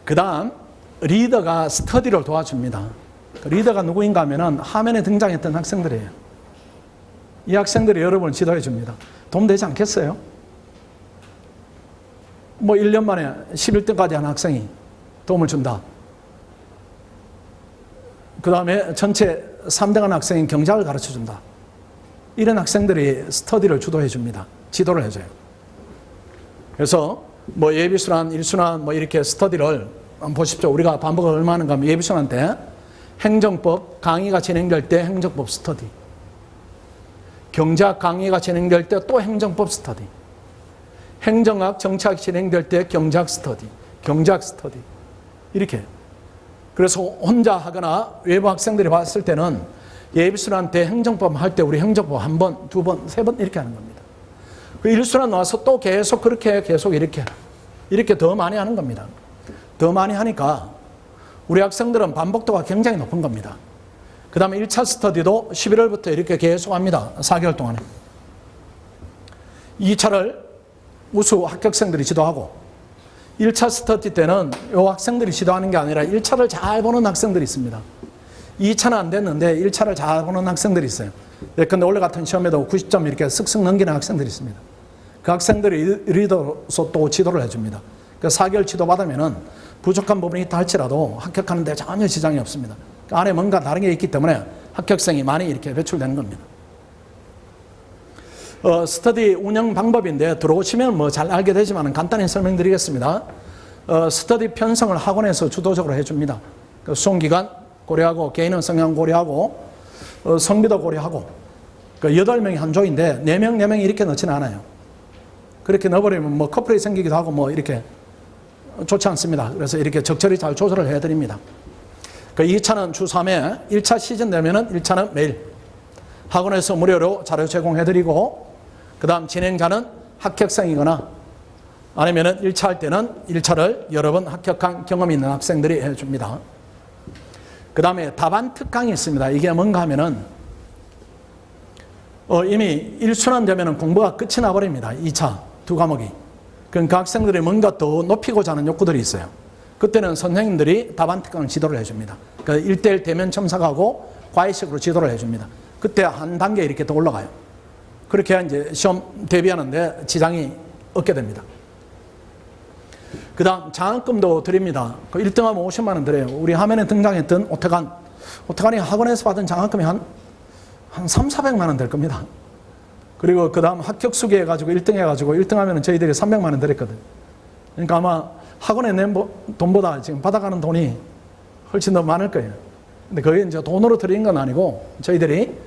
그 다음 리더가 스터디를 도와줍니다. 리더가 누구인가 하면은 화면에 등장했던 학생들이에요. 이 학생들이 여러분을 지도해 줍니다. 도움되지 않겠어요? 뭐 1년 만에 11등까지 한 학생이 도움을 준다. 그 다음에 전체 3등한 학생인 경작을 가르쳐 준다. 이런 학생들이 스터디를 주도해 줍니다. 지도를 해줘요. 그래서 뭐 예비순환, 일순환 뭐 이렇게 스터디를 한번 보십시오. 우리가 반복을 얼마 하는가 하면 예비순환 때 행정법 강의가 진행될 때 행정법 스터디, 경제학 강의가 진행될 때 또 행정법 스터디, 행정학, 정치학 진행될 때 경제학 스터디, 경제학 스터디 이렇게. 그래서 혼자 하거나 외부 학생들이 봤을 때는 예비순환 때 행정법 할 때 우리 행정법 한 번, 두 번, 세 번 이렇게 하는 겁니다. 그 일순환 나와서 또 계속 그렇게 계속 이렇게 더 많이 하는 겁니다. 더 많이 하니까 우리 학생들은 반복도가 굉장히 높은 겁니다. 그 다음에 1차 스터디도 11월부터 이렇게 계속 합니다. 4개월 동안에. 2차를 우수 합격생들이 지도하고 1차 스터디 때는 이 학생들이 지도하는 게 아니라 1차를 잘 보는 학생들이 있습니다. 2차는 안 됐는데 1차를 잘 보는 학생들이 있어요. 예컨대 올해 같은 시험에도 90점 이렇게 쓱쓱 넘기는 학생들이 있습니다. 그 학생들이 리더로서 또 지도를 해줍니다. 그 4개월 지도받으면은 부족한 부분이 있다 할지라도 합격하는 데 전혀 지장이 없습니다. 그 안에 뭔가 다른 게 있기 때문에 합격생이 많이 이렇게 배출되는 겁니다. 스터디 운영 방법인데 들어오시면 뭐 잘 알게 되지만 간단히 설명드리겠습니다. 스터디 편성을 학원에서 주도적으로 해줍니다. 그 수험기간 고려하고 개인의 성향 고려하고 성비도 고려하고 그 8명이 한 조인데 4명이 이렇게 넣지는 않아요. 그렇게 넣어버리면 뭐 커플이 생기기도 하고 뭐 이렇게 좋지 않습니다. 그래서 이렇게 적절히 잘 조절을 해드립니다. 그 2차는 주 3회, 1차 시즌 되면은 1차는 매일 학원에서 무료로 자료 제공해드리고 그 다음 진행자는 합격생이거나 아니면은 1차 할 때는 1차를 여러 번 합격한 경험이 있는 학생들이 해줍니다. 그 다음에 답안 특강이 있습니다. 이게 뭔가 하면은 이미 1순환 되면은 공부가 끝이 나버립니다. 2차 두 과목이. 그러니까 학생들이 뭔가 더 높이고자 하는 욕구들이 있어요. 그때는 선생님들이 답안 특강을 지도를 해줍니다. 그러니까 1대1 대면 첨삭하고 과외식으로 지도를 해줍니다. 그때 한 단계 이렇게 더 올라가요. 그렇게 이제 시험 대비하는데 지장이 없게 됩니다. 그 다음 장학금도 드립니다. 그 1등하면 50만 원 드려요. 우리 화면에 등장했던 오태관이 학원에서 받은 장학금이 한 3,400만 원 될 겁니다. 그리고 그 다음 합격 수기 해가지고 1등 해가지고 1등 하면 저희들이 300만 원 드렸거든요. 그러니까 아마 학원에 낸 돈보다 지금 받아가는 돈이 훨씬 더 많을 거예요. 근데 그게 이제 돈으로 드리는 건 아니고 저희들이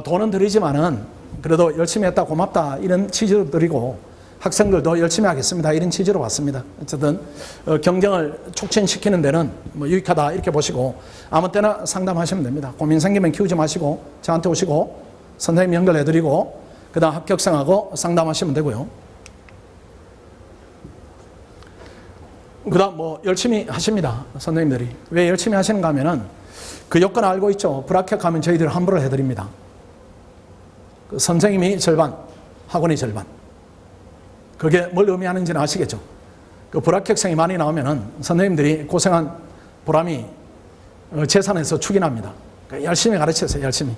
돈은 드리지만은 그래도 열심히 했다 고맙다 이런 취지로 드리고 학생들도 열심히 하겠습니다 이런 취지로 왔습니다. 어쨌든 경쟁을 촉진시키는 데는 뭐 유익하다 이렇게 보시고 아무 때나 상담하시면 됩니다. 고민 생기면 키우지 마시고 저한테 오시고 선생님 연결해드리고 그 다음 합격생하고 상담하시면 되고요. 그 다음 뭐 열심히 하십니다. 선생님들이. 왜 열심히 하시는가 하면은 그 요건 알고 있죠. 불합격하면 저희들 환불을 해드립니다. 그 선생님이 절반, 학원이 절반. 그게 뭘 의미하는지는 아시겠죠. 그 불합격생이 많이 나오면은 선생님들이 고생한 보람이 재산에서 축이납니다. 그러니까 열심히 가르쳤어요. 열심히.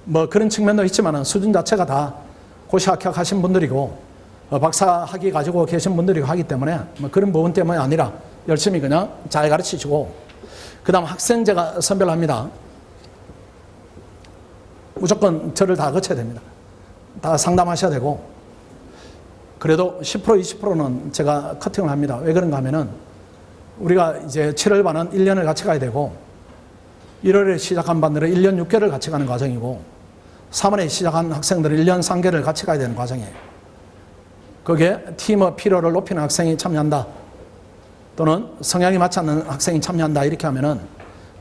뭐 그런 측면도 있지만 수준 자체가 다 고시 합격하신 분들이고 박사 학위 가지고 계신 분들이고 하기 때문에 뭐 그런 부분 때문에 아니라 열심히 그냥 잘 가르치시고 그 다음 학생제가 선별합니다. 무조건 저를 다 거쳐야 됩니다. 다 상담하셔야 되고 그래도 10% 20%는 제가 커팅을 합니다. 왜 그런가 하면은 우리가 이제 7월 반은 1년을 같이 가야 되고 1월에 시작한 반들은 1년 6개월을 같이 가는 과정이고 3월에 시작한 학생들은 1년 3개월을 같이 가야 되는 과정이에요. 거기에 팀의 필요를 높이는 학생이 참여한다. 또는 성향이 맞지 않는 학생이 참여한다. 이렇게 하면은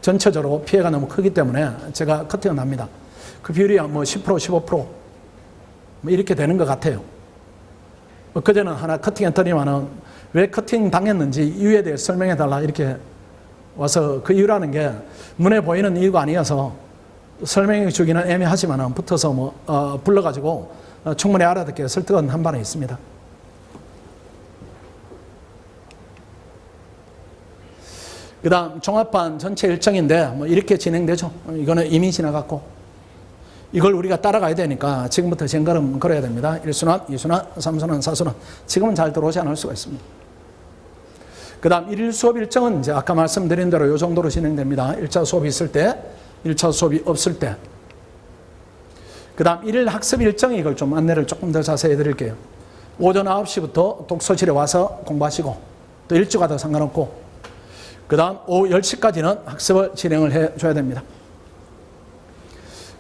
전체적으로 피해가 너무 크기 때문에 제가 커팅을 합니다. 그 비율이 뭐 10%, 15% 뭐 이렇게 되는 것 같아요. 그제는 하나 커팅했더니만은 왜 커팅 당했는지 이유에 대해 설명해 달라 이렇게 와서 그 이유라는 게 눈에 보이는 이유가 아니어서 설명해 주기는 애매하지만 붙어서 뭐 불러가지고 충분히 알아듣게 설득은 한 바는 있습니다. 그 다음 종합반 전체 일정인데 뭐 이렇게 진행되죠. 이거는 이미 지나갔고 이걸 우리가 따라가야 되니까 지금부터 전걸음 걸어야 됩니다. 1순환, 2순환, 3순환, 4순환. 지금은 잘 들어오지 않을 수가 있습니다. 그 다음 1일 수업 일정은 이제 아까 말씀드린 대로 이 정도로 진행됩니다. 1차 수업이 있을 때, 1차 수업이 없을 때. 그 그 다음 일일 학습 일정이 이걸 좀 안내를 조금 더 자세히 해드릴게요. 오전 9시부터 독서실에 와서 공부하시고 또 일찍 와도 상관없고 그 다음 오후 10시까지는 학습을 진행을 해줘야 됩니다.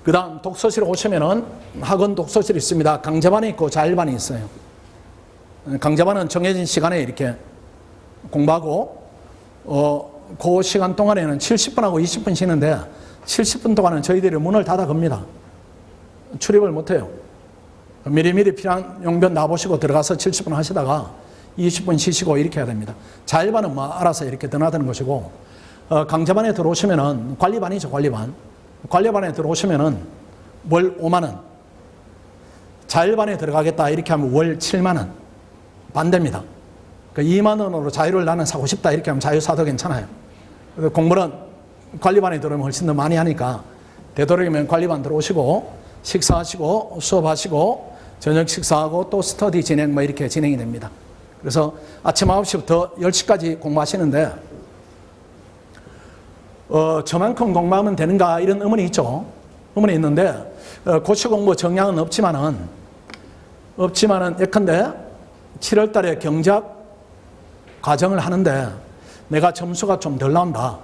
그 다음 독서실에 오시면은 학원 독서실이 있습니다. 강좌반이 있고 자율반이 있어요. 강좌반은 정해진 시간에 이렇게 공부하고 그 시간 동안에는 70분하고 20분 쉬는데 70분 동안은 저희들이 문을 닫아 겁니다. 출입을 못해요. 미리미리 필요한 용변 놔보시고 들어가서 70분 하시다가 20분 쉬시고 이렇게 해야 됩니다. 자율반은 뭐 알아서 이렇게 드나드는 것이고 강좌반에 들어오시면은 관리반이죠. 관리반에 들어오시면은 월 5만 원, 자율반에 들어가겠다 이렇게 하면 월 7만 원 반대입니다. 그러니까 2만 원으로 자유를 나는 사고 싶다 이렇게 하면 자유 사도 괜찮아요. 공부는 관리반에 들어오면 훨씬 더 많이 하니까 되도록이면 관리반 들어오시고 식사하시고 수업하시고 저녁 식사하고 또 스터디 진행 뭐 이렇게 진행이 됩니다. 그래서 아침 9시부터 10시까지 공부하시는데 저만큼 공부하면 되는가 이런 의문이 있죠. 의문이 있는데 고시 공부 정량은 없지만은 예컨대 7월 달에 경작 과정을 하는데 내가 점수가 좀 덜 나온다.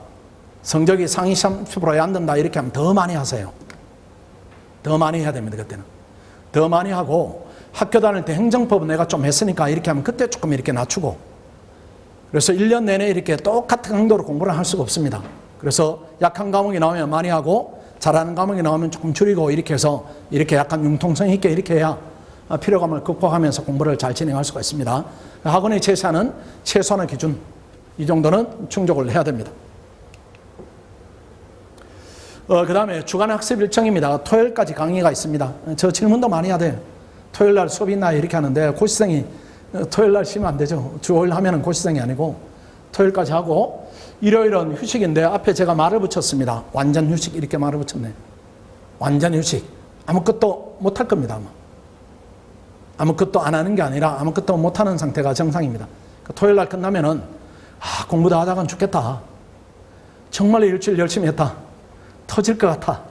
성적이 상위 30%에 안 든다. 이렇게 하면 더 많이 하세요. 더 많이 해야 됩니다. 그때는. 더 많이 하고 학교 다닐 때 행정법은 내가 좀 했으니까 이렇게 하면 그때 조금 이렇게 낮추고 그래서 1년 내내 이렇게 똑같은 강도로 공부를 할 수가 없습니다. 그래서 약한 과목이 나오면 많이 하고 잘하는 과목이 나오면 조금 줄이고 이렇게 해서 이렇게 약간 융통성 있게 이렇게 해야 피로감을 극복하면서 공부를 잘 진행할 수가 있습니다. 학원의 제시하는 최소한의 기준 이 정도는 충족을 해야 됩니다. 그 다음에 주간 학습 일정입니다. 토요일까지 강의가 있습니다. 저 질문도 많이 해야 돼요. 토요일 날 수업이 있나요? 이렇게 하는데 고시생이 토요일 날 쉬면 안 되죠. 주 5일 하면 고시생이 아니고 토요일까지 하고 일요일은 휴식인데 앞에 제가 말을 붙였습니다. 완전 휴식 이렇게 말을 붙였네요. 완전 휴식. 아무것도 못할 겁니다. 아마. 아무것도 안 하는 게 아니라 아무것도 못하는 상태가 정상입니다. 토요일 날 끝나면은 공부 다 하다간 죽겠다. 정말 일주일 열심히 했다. 터질 것 같아.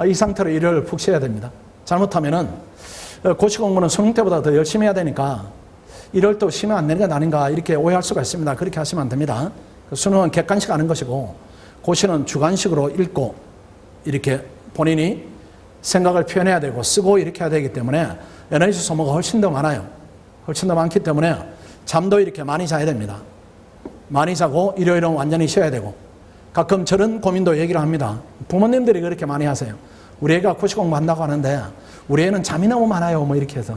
이 상태로 일요일 푹 쉬어야 됩니다. 잘못하면은 고시 공부는 수능 때보다 더 열심히 해야 되니까 일요일 또 쉬면 안 되는 게 아닌가 이렇게 오해할 수가 있습니다. 그렇게 하시면 안 됩니다. 수능은 객관식 하는 것이고 고시는 주관식으로 읽고 이렇게 본인이 생각을 표현해야 되고 쓰고 이렇게 해야 되기 때문에 에너지 소모가 훨씬 더 많아요. 훨씬 더 많기 때문에 잠도 이렇게 많이 자야 됩니다. 많이 자고 일요일은 완전히 쉬어야 되고 가끔 저런 고민도 얘기를 합니다. 부모님들이 그렇게 많이 하세요. 우리 애가 고시 공부한다고 하는데 우리 애는 잠이 너무 많아요. 뭐 이렇게 해서.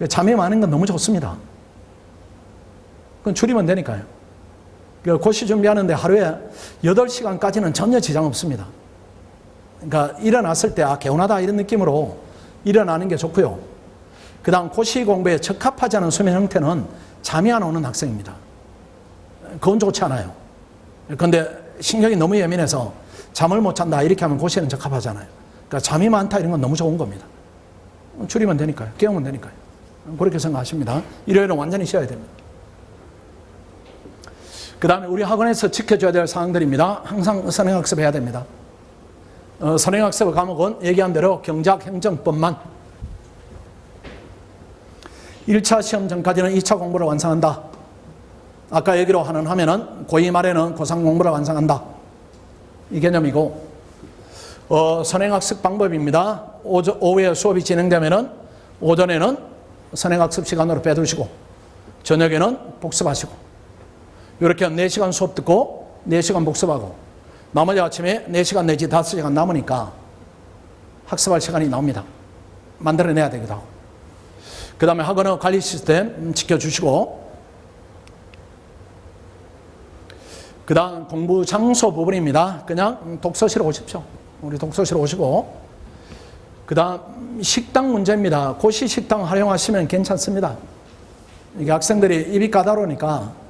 잠이 많은 건 너무 좋습니다. 그건 줄이면 되니까요. 고시 준비하는데 하루에 8시간까지는 전혀 지장 없습니다. 그러니까 일어났을 때 개운하다 이런 느낌으로 일어나는 게 좋고요. 그 다음 고시 공부에 적합하지 않은 수면 형태는 잠이 안 오는 학생입니다. 그건 좋지 않아요. 그런데 신경이 너무 예민해서 잠을 못 잔다 이렇게 하면 고시에는 적합하잖아요. 그러니까 잠이 많다 이런 건 너무 좋은 겁니다. 줄이면 되니까요. 깨우면 되니까요. 그렇게 생각하십니다. 일요일은 완전히 쉬어야 됩니다. 그 다음에 우리 학원에서 지켜줘야 될 사항들입니다. 항상 선행학습 해야 됩니다. 선행학습 과목은 얘기한 대로 경작 행정법만 1차 시험 전까지는 2차 공부를 완성한다. 아까 얘기로 하면은 고2 말에는 고3 공부를 완성한다. 이 개념이고 선행학습 방법입니다. 오후에 수업이 진행되면은 오전에는 선행학습 시간으로 빼두시고 저녁에는 복습하시고 이렇게 4시간 수업 듣고 4시간 복습하고 나머지 아침에 4시간 내지 5시간 남으니까 학습할 시간이 나옵니다. 만들어내야 되기도 하고 그 다음에 학원의 관리 시스템 지켜주시고 그 다음 공부 장소 부분입니다. 그냥 독서실에 오십시오. 우리 독서실에 오시고 그 다음 식당 문제입니다. 고시 식당 활용하시면 괜찮습니다. 이게 학생들이 입이 까다로우니까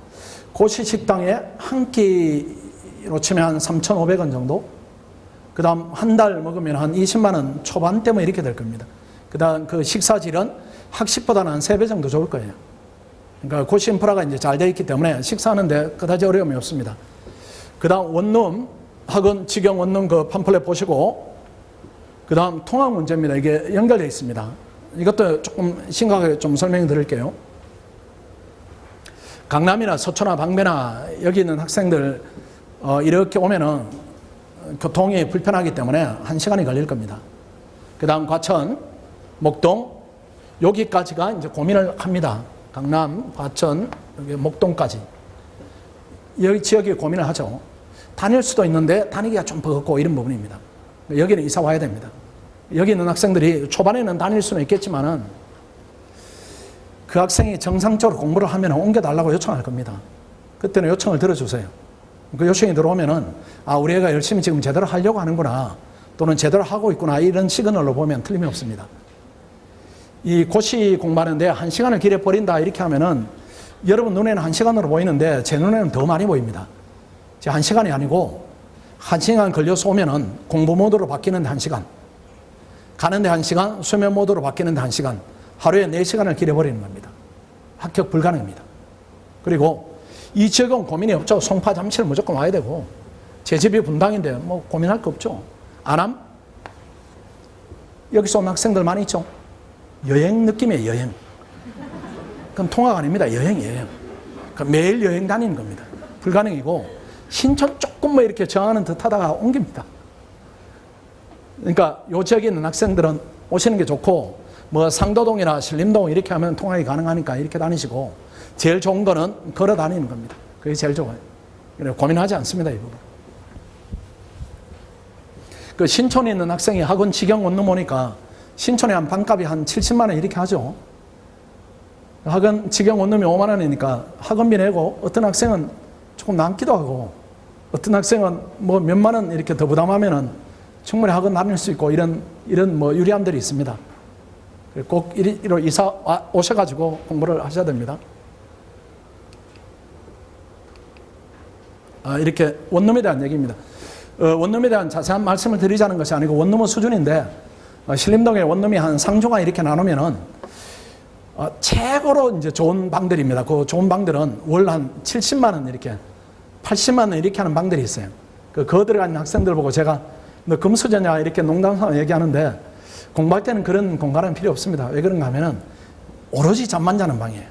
고시 식당에 한 끼로 치면 한 3,500원 정도 그 다음 한 달 먹으면 한 20만 원 초반대 뭐 이렇게 될 겁니다. 그 다음 그 식사질은 학식보다는 한 3배 정도 좋을 거예요. 그러니까 고시 인프라가 이제 잘 되어 있기 때문에 식사하는데 그다지 어려움이 없습니다. 그 다음 원룸, 학원 직영 원룸 그 팜플렛 보시고 그 다음 통학 문제입니다. 이게 연결되어 있습니다. 이것도 조금 심각하게 좀 설명해 드릴게요. 강남이나 서초나 방배나 여기 있는 학생들 이렇게 오면은 교통이 불편하기 때문에 1시간이 걸릴 겁니다. 그 다음 과천, 목동, 여기까지가 이제 고민을 합니다. 강남, 과천, 여기 목동까지. 여기 지역에 고민을 하죠. 다닐 수도 있는데 다니기가 좀 버겁고 이런 부분입니다. 여기는 이사 와야 됩니다. 여기 있는 학생들이 초반에는 다닐 수는 있겠지만은 그 학생이 정상적으로 공부를 하면 옮겨달라고 요청할 겁니다. 그때는 요청을 들어주세요. 그 요청이 들어오면은 우리 애가 열심히 지금 제대로 하려고 하는구나, 또는 제대로 하고 있구나, 이런 시그널로 보면 틀림이 없습니다. 이 고시 공부하는데 1시간을 길에 버린다 이렇게 하면은 여러분 눈에는 1시간으로 보이는데 제 눈에는 더 많이 보입니다. 1시간이 아니고 1시간 걸려서 오면은 공부 모드로 바뀌는데 1시간, 가는데 1시간, 수면 모드로 바뀌는데 1시간, 하루에 4시간을 길에 버리는 겁니다. 합격 불가능입니다. 그리고 이 지역은 고민이 없죠. 송파, 잠실 무조건 와야 되고, 제 집이 분당인데 뭐 고민할 거 없죠. 안암? 여기서 온 학생들 많이 있죠. 여행 느낌이에요, 여행. 그건 통학 아닙니다. 여행이에요. 매일 여행 다니는 겁니다. 불가능이고, 신촌 조금 뭐 이렇게 정하는 듯 하다가 옮깁니다. 그러니까 요 지역에 있는 학생들은 오시는 게 좋고, 뭐 상도동이나 신림동 이렇게 하면 통학이 가능하니까 이렇게 다니시고, 제일 좋은 거는 걸어 다니는 겁니다. 그게 제일 좋아요. 그래 고민하지 않습니다, 이 부분. 그 신촌에 있는 학생이 학원 직영 원룸 오니까 신촌에 한 반값이 한 70만 원 이렇게 하죠. 학원 직영 원룸이 5만 원이니까 학원비 내고, 어떤 학생은 조금 남기도 하고, 어떤 학생은 뭐 몇만 원 이렇게 더 부담하면은 충분히 학원 다닐 수 있고, 이런 뭐 유리함들이 있습니다. 꼭 이리로 이사 오셔가지고 공부를 하셔야 됩니다. 이렇게 원룸에 대한 얘기입니다. 원룸에 대한 자세한 말씀을 드리자는 것이 아니고, 원룸은 수준인데, 신림동에 원룸이 한 상조가 이렇게 나누면은 최고로 이제 좋은 방들입니다. 그 좋은 방들은 월 한 70만 원 이렇게, 80만 원 이렇게 하는 방들이 있어요. 그 들어가는 학생들 보고 제가 너 금수저냐 이렇게 농담삼아 얘기하는데, 공부할 때는 그런 공간은 필요 없습니다. 왜 그런가 하면은 오로지 잠만 자는 방이에요.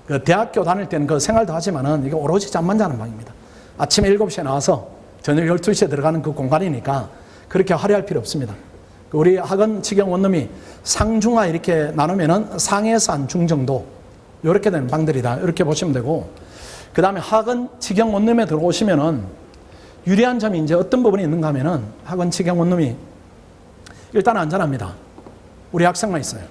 그 대학교 다닐 때는 그 생활도 하지만은 이게 오로지 잠만 자는 방입니다. 아침에 7시에 나와서 저녁 12시에 들어가는 그 공간이니까 그렇게 화려할 필요 없습니다. 우리 학원 직영 원룸이 상중하 이렇게 나누면은 상에서 한 중 정도 이렇게 되는 방들이다, 이렇게 보시면 되고, 그 다음에 학원 직영 원룸에 들어오시면은 유리한 점이 이제 어떤 부분이 있는가 하면은, 학원 직영 원룸이 일단 안전합니다. 우리 학생만 있어요.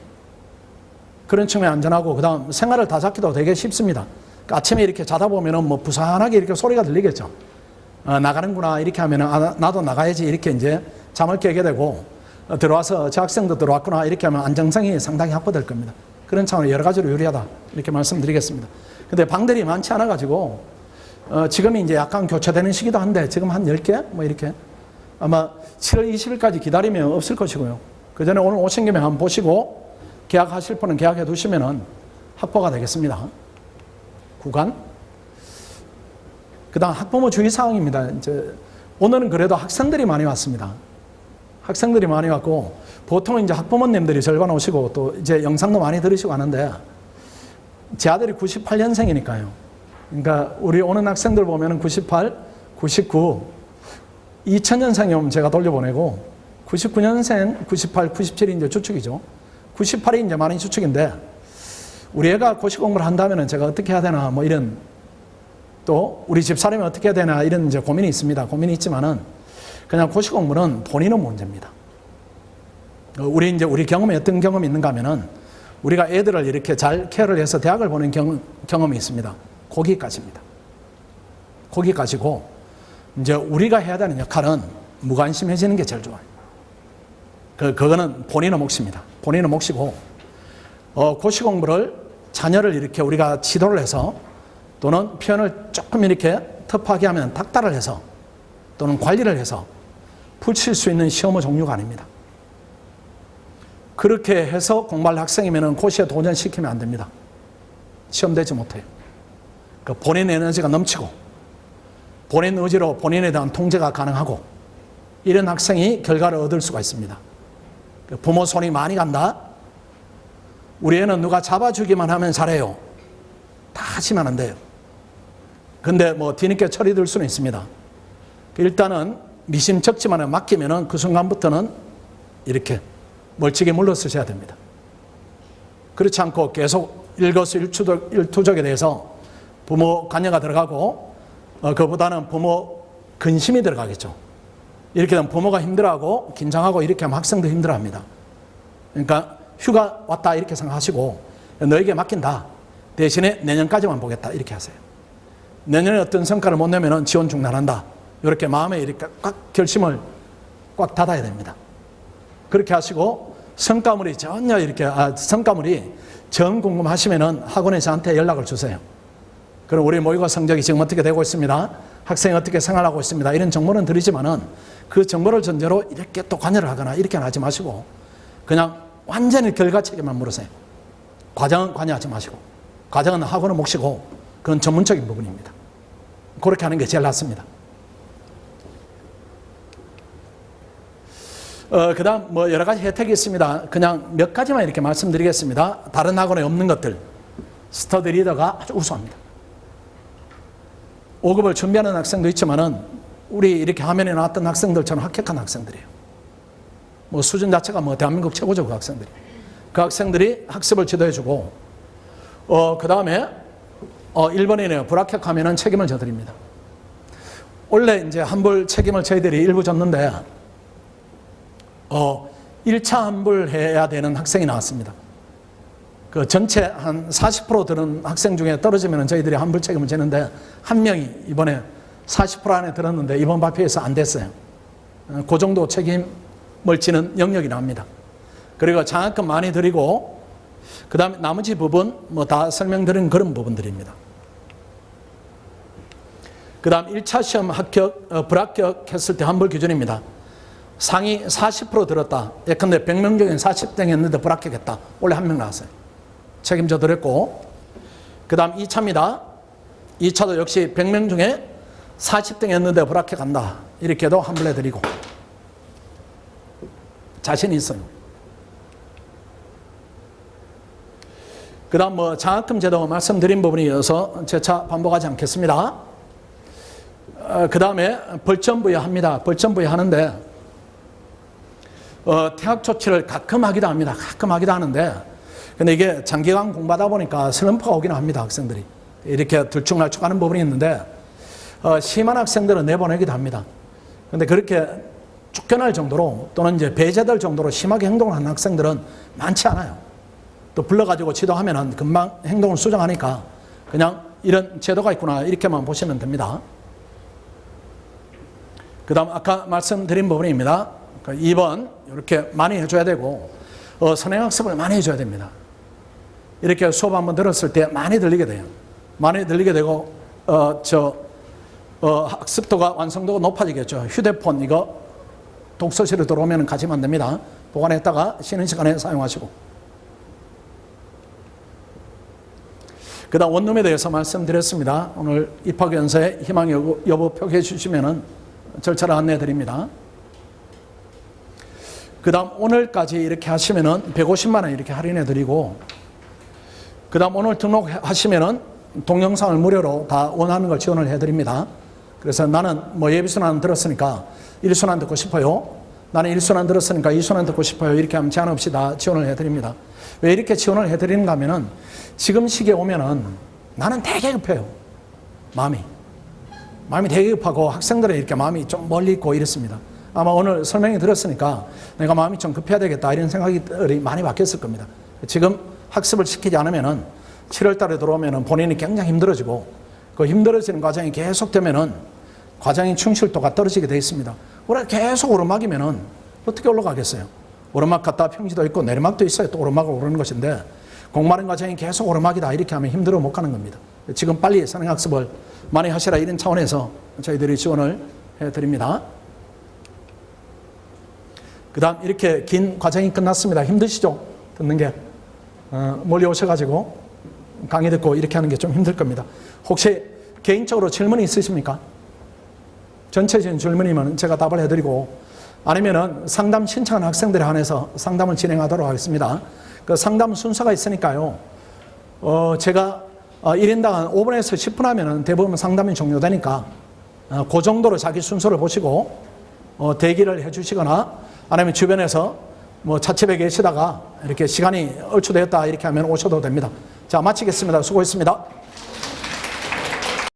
그런 측면이 안전하고, 그 다음 생활을 다 잡기도 되게 쉽습니다. 아침에 이렇게 자다 보면은 뭐 부산하게 이렇게 소리가 들리겠죠. 나가는구나 이렇게 하면은 나도 나가야지 이렇게 이제 잠을 깨게 되고, 들어와서 저 학생도 들어왔구나 이렇게 하면 안정성이 상당히 확보될 겁니다. 그런 차원에서 여러 가지로 유리하다 이렇게 말씀드리겠습니다. 근데 방들이 많지 않아 가지고 지금이 이제 약간 교체되는 시기도 한데, 지금 한 10개 뭐 이렇게 아마 7월 20일까지 기다리면 없을 것이고요. 그 전에 오늘 오신 김에 한번 보시고 계약하실 분은 계약해 두시면은 확보가 되겠습니다. 구간. 그 다음 학부모 주의사항입니다. 이제 오늘은 그래도 학생들이 많이 왔습니다. 학생들이 많이 왔고, 보통 이제 학부모님들이 절반 오시고, 또 이제 영상도 많이 들으시고 하는데, 제 아들이 98년생이니까요. 그러니까 우리 오는 학생들 보면은 98, 99, 2000년생이 오면 제가 돌려보내고, 99년생, 98, 97이 이제 주축이죠. 98이 이제 많이 주축인데, 우리 애가 고시 공부를 한다면은 제가 어떻게 해야 되나, 뭐 이런, 또 우리 집사람이 어떻게 해야 되나, 이런 이제 고민이 있습니다. 고민이 있지만은, 그냥 고시 공부는 본인은 문제입니다. 우리 경험에 어떤 경험이 있는가 하면은, 우리가 애들을 이렇게 잘 케어를 해서 대학을 보낸 경험이 있습니다. 거기까지입니다. 거기까지고, 이제 우리가 해야 되는 역할은 무관심해지는 게 제일 좋아요. 그거는 본인의 몫입니다. 본인의 몫이고, 고시 공부를 자녀를 이렇게 우리가 지도를 해서, 또는 표현을 조금 이렇게 터프하게 하면 닥달을 해서, 또는 관리를 해서 풀칠 수 있는 시험의 종류가 아닙니다. 그렇게 해서 공부할 학생이면 고시에 도전시키면 안 됩니다. 시험 되지 못해요. 본인의 에너지가 넘치고, 본인 의지로 본인에 대한 통제가 가능하고, 이런 학생이 결과를 얻을 수가 있습니다. 부모 손이 많이 간다. 우리 애는 누가 잡아주기만 하면 잘해요. 다 하시면 안 돼요. 근데 뭐 뒤늦게 철이 들 수는 있습니다. 일단은 미심쩍지만 맡기면은 그 순간부터는 이렇게 멀찍이 물러서셔야 됩니다. 그렇지 않고 계속 일거수일투족에 대해서 부모 관여가 들어가고 그보다는 부모 근심이 들어가겠죠. 이렇게 되면 부모가 힘들어하고 긴장하고 이렇게 하면 학생도 힘들어합니다. 그러니까 휴가 왔다 이렇게 생각하시고 너에게 맡긴다. 대신에 내년까지만 보겠다 이렇게 하세요. 내년에 어떤 성과를 못 내면 지원 중단한다. 이렇게 마음에 이렇게 꽉 결심을 꽉 닫아야 됩니다. 그렇게 하시고 성과물이 전혀 이렇게 성과물이 정 궁금하시면은 학원에 저한테 연락을 주세요. 그럼 우리 모의고사 성적이 지금 어떻게 되고 있습니다. 학생이 어떻게 생활하고 있습니다. 이런 정보는 드리지만은 그 정보를 전제로 이렇게 또 관여를 하거나 이렇게 하지 마시고 그냥 완전히 결과 책임만 물으세요. 과정은 관여하지 마시고 과정은 학원은 몫이고 그건 전문적인 부분입니다. 그렇게 하는 게 제일 낫습니다. 그 다음 뭐 여러 가지 혜택이 있습니다. 그냥 몇 가지만 이렇게 말씀드리겠습니다. 다른 학원에 없는 것들. 스터디 리더가 아주 우수합니다. 5급을 준비하는 학생도 있지만은 우리 이렇게 화면에 나왔던 학생들처럼 합격한 학생들이에요. 뭐 수준 자체가 뭐 대한민국 최고죠, 그 학생들이. 그 학생들이 학습을 지도해주고, 그 다음에 1번이네요. 불합격하면은 책임을 져드립니다. 원래 이제 환불 책임을 저희들이 일부 졌는데, 1차 환불해야 되는 학생이 나왔습니다. 그 전체 한 40% 들은 학생 중에 떨어지면 저희들이 환불 책임을 지는데 한 명이 이번에 40% 안에 들었는데 이번 발표에서 안 됐어요. 그 정도 책임을 지는 영역이 나옵니다. 그리고 장학금 많이 드리고 그 다음에 나머지 부분 뭐 다 설명드린 그런 부분들입니다. 그 다음 1차 시험 불합격했을 때 환불 기준입니다. 상위 40% 들었다. 예컨대 100명 중에 40등 했는데 불합격했다. 원래 한 명 나왔어요. 책임져 드렸고, 그 다음 2차입니다. 2차도 역시 100명 중에 40등 했는데 불합격한다. 이렇게도 환불해 드리고 자신이 있어요. 그 다음 뭐 장학금 제도 말씀드린 부분이 어서 재차 반복하지 않겠습니다. 그 다음에 벌점 부여합니다. 벌점 부여하는데 퇴학 조치를 가끔 하기도 합니다. 가끔 하기도 하는데 근데 이게 장기간 공부하다 보니까 슬럼프가 오기는 합니다. 학생들이 이렇게 들쭉날쭉하는 부분이 있는데 심한 학생들은 내보내기도 합니다. 근데 그렇게 쫓겨날 정도로 또는 이제 배제될 정도로 심하게 행동을 하는 학생들은 많지 않아요. 또 불러가지고 지도하면은 금방 행동을 수정하니까 그냥 이런 제도가 있구나 이렇게만 보시면 됩니다. 그 다음 아까 말씀드린 부분입니다. 2번 이렇게 많이 해줘야 되고 선행학습을 많이 해줘야 됩니다. 이렇게 수업 한번 들었을 때 많이 들리게 돼요. 많이 들리게 되고 학습도가 완성도가 높아지겠죠. 휴대폰 이거 독서실에 들어오면 가지면 안 됩니다. 보관했다가 쉬는 시간에 사용하시고. 그 다음 원룸에 대해서 말씀드렸습니다. 오늘 입학연수에 희망 여부 표기해 주시면 절차를 안내해 드립니다. 그 다음 오늘까지 이렇게 하시면은 150만 원 이렇게 할인해 드리고, 그 다음 오늘 등록하시면은 동영상을 무료로 다 원하는 걸 지원을 해 드립니다. 그래서 나는 뭐 예비순환 들었으니까 1순환 듣고 싶어요. 나는 1순환 들었으니까 2순환 듣고 싶어요. 이렇게 하면 제한 없이 다 지원을 해 드립니다. 왜 이렇게 지원을 해 드리는가 하면은 지금 시기에 오면은 나는 되게 급해요. 마음이 되게 급하고 학생들의 이렇게 마음이 좀 멀리 있고 이렇습니다. 아마 오늘 설명이 들었으니까 내가 마음이 좀 급해야 되겠다 이런 생각이 많이 바뀌었을 겁니다. 지금 학습을 시키지 않으면은 7월 달에 들어오면은 본인이 굉장히 힘들어지고 그 힘들어지는 과정이 계속되면은 과정의 충실도가 떨어지게 되어 있습니다. 우리가 계속 오르막이면은 어떻게 올라가겠어요? 오르막 갔다 평지도 있고 내리막도 있어요. 또 오르막을 오르는 것인데 공부하는 과정이 계속 오르막이다 이렇게 하면 힘들어 못 가는 겁니다. 지금 빨리 선행학습을 많이 하시라 이런 차원에서 저희들이 지원을 해드립니다. 그 다음 이렇게 긴 과정이 끝났습니다. 힘드시죠? 듣는 게 멀리 오셔가지고 강의 듣고 이렇게 하는 게 좀 힘들 겁니다. 혹시 개인적으로 질문이 있으십니까? 전체적인 질문이면 제가 답을 해드리고 아니면은 상담 신청한 학생들에 한해서 상담을 진행하도록 하겠습니다. 그 상담 순서가 있으니까요. 제가 1인당 한 5분에서 10분 하면은 대부분 상담이 종료되니까 그 정도로 자기 순서를 보시고 대기를 해 주시거나 아니면 주변에서 뭐 자취에 계시다가 이렇게 시간이 얼추되었다 이렇게 하면 오셔도 됩니다. 자, 마치겠습니다. 수고했습니다.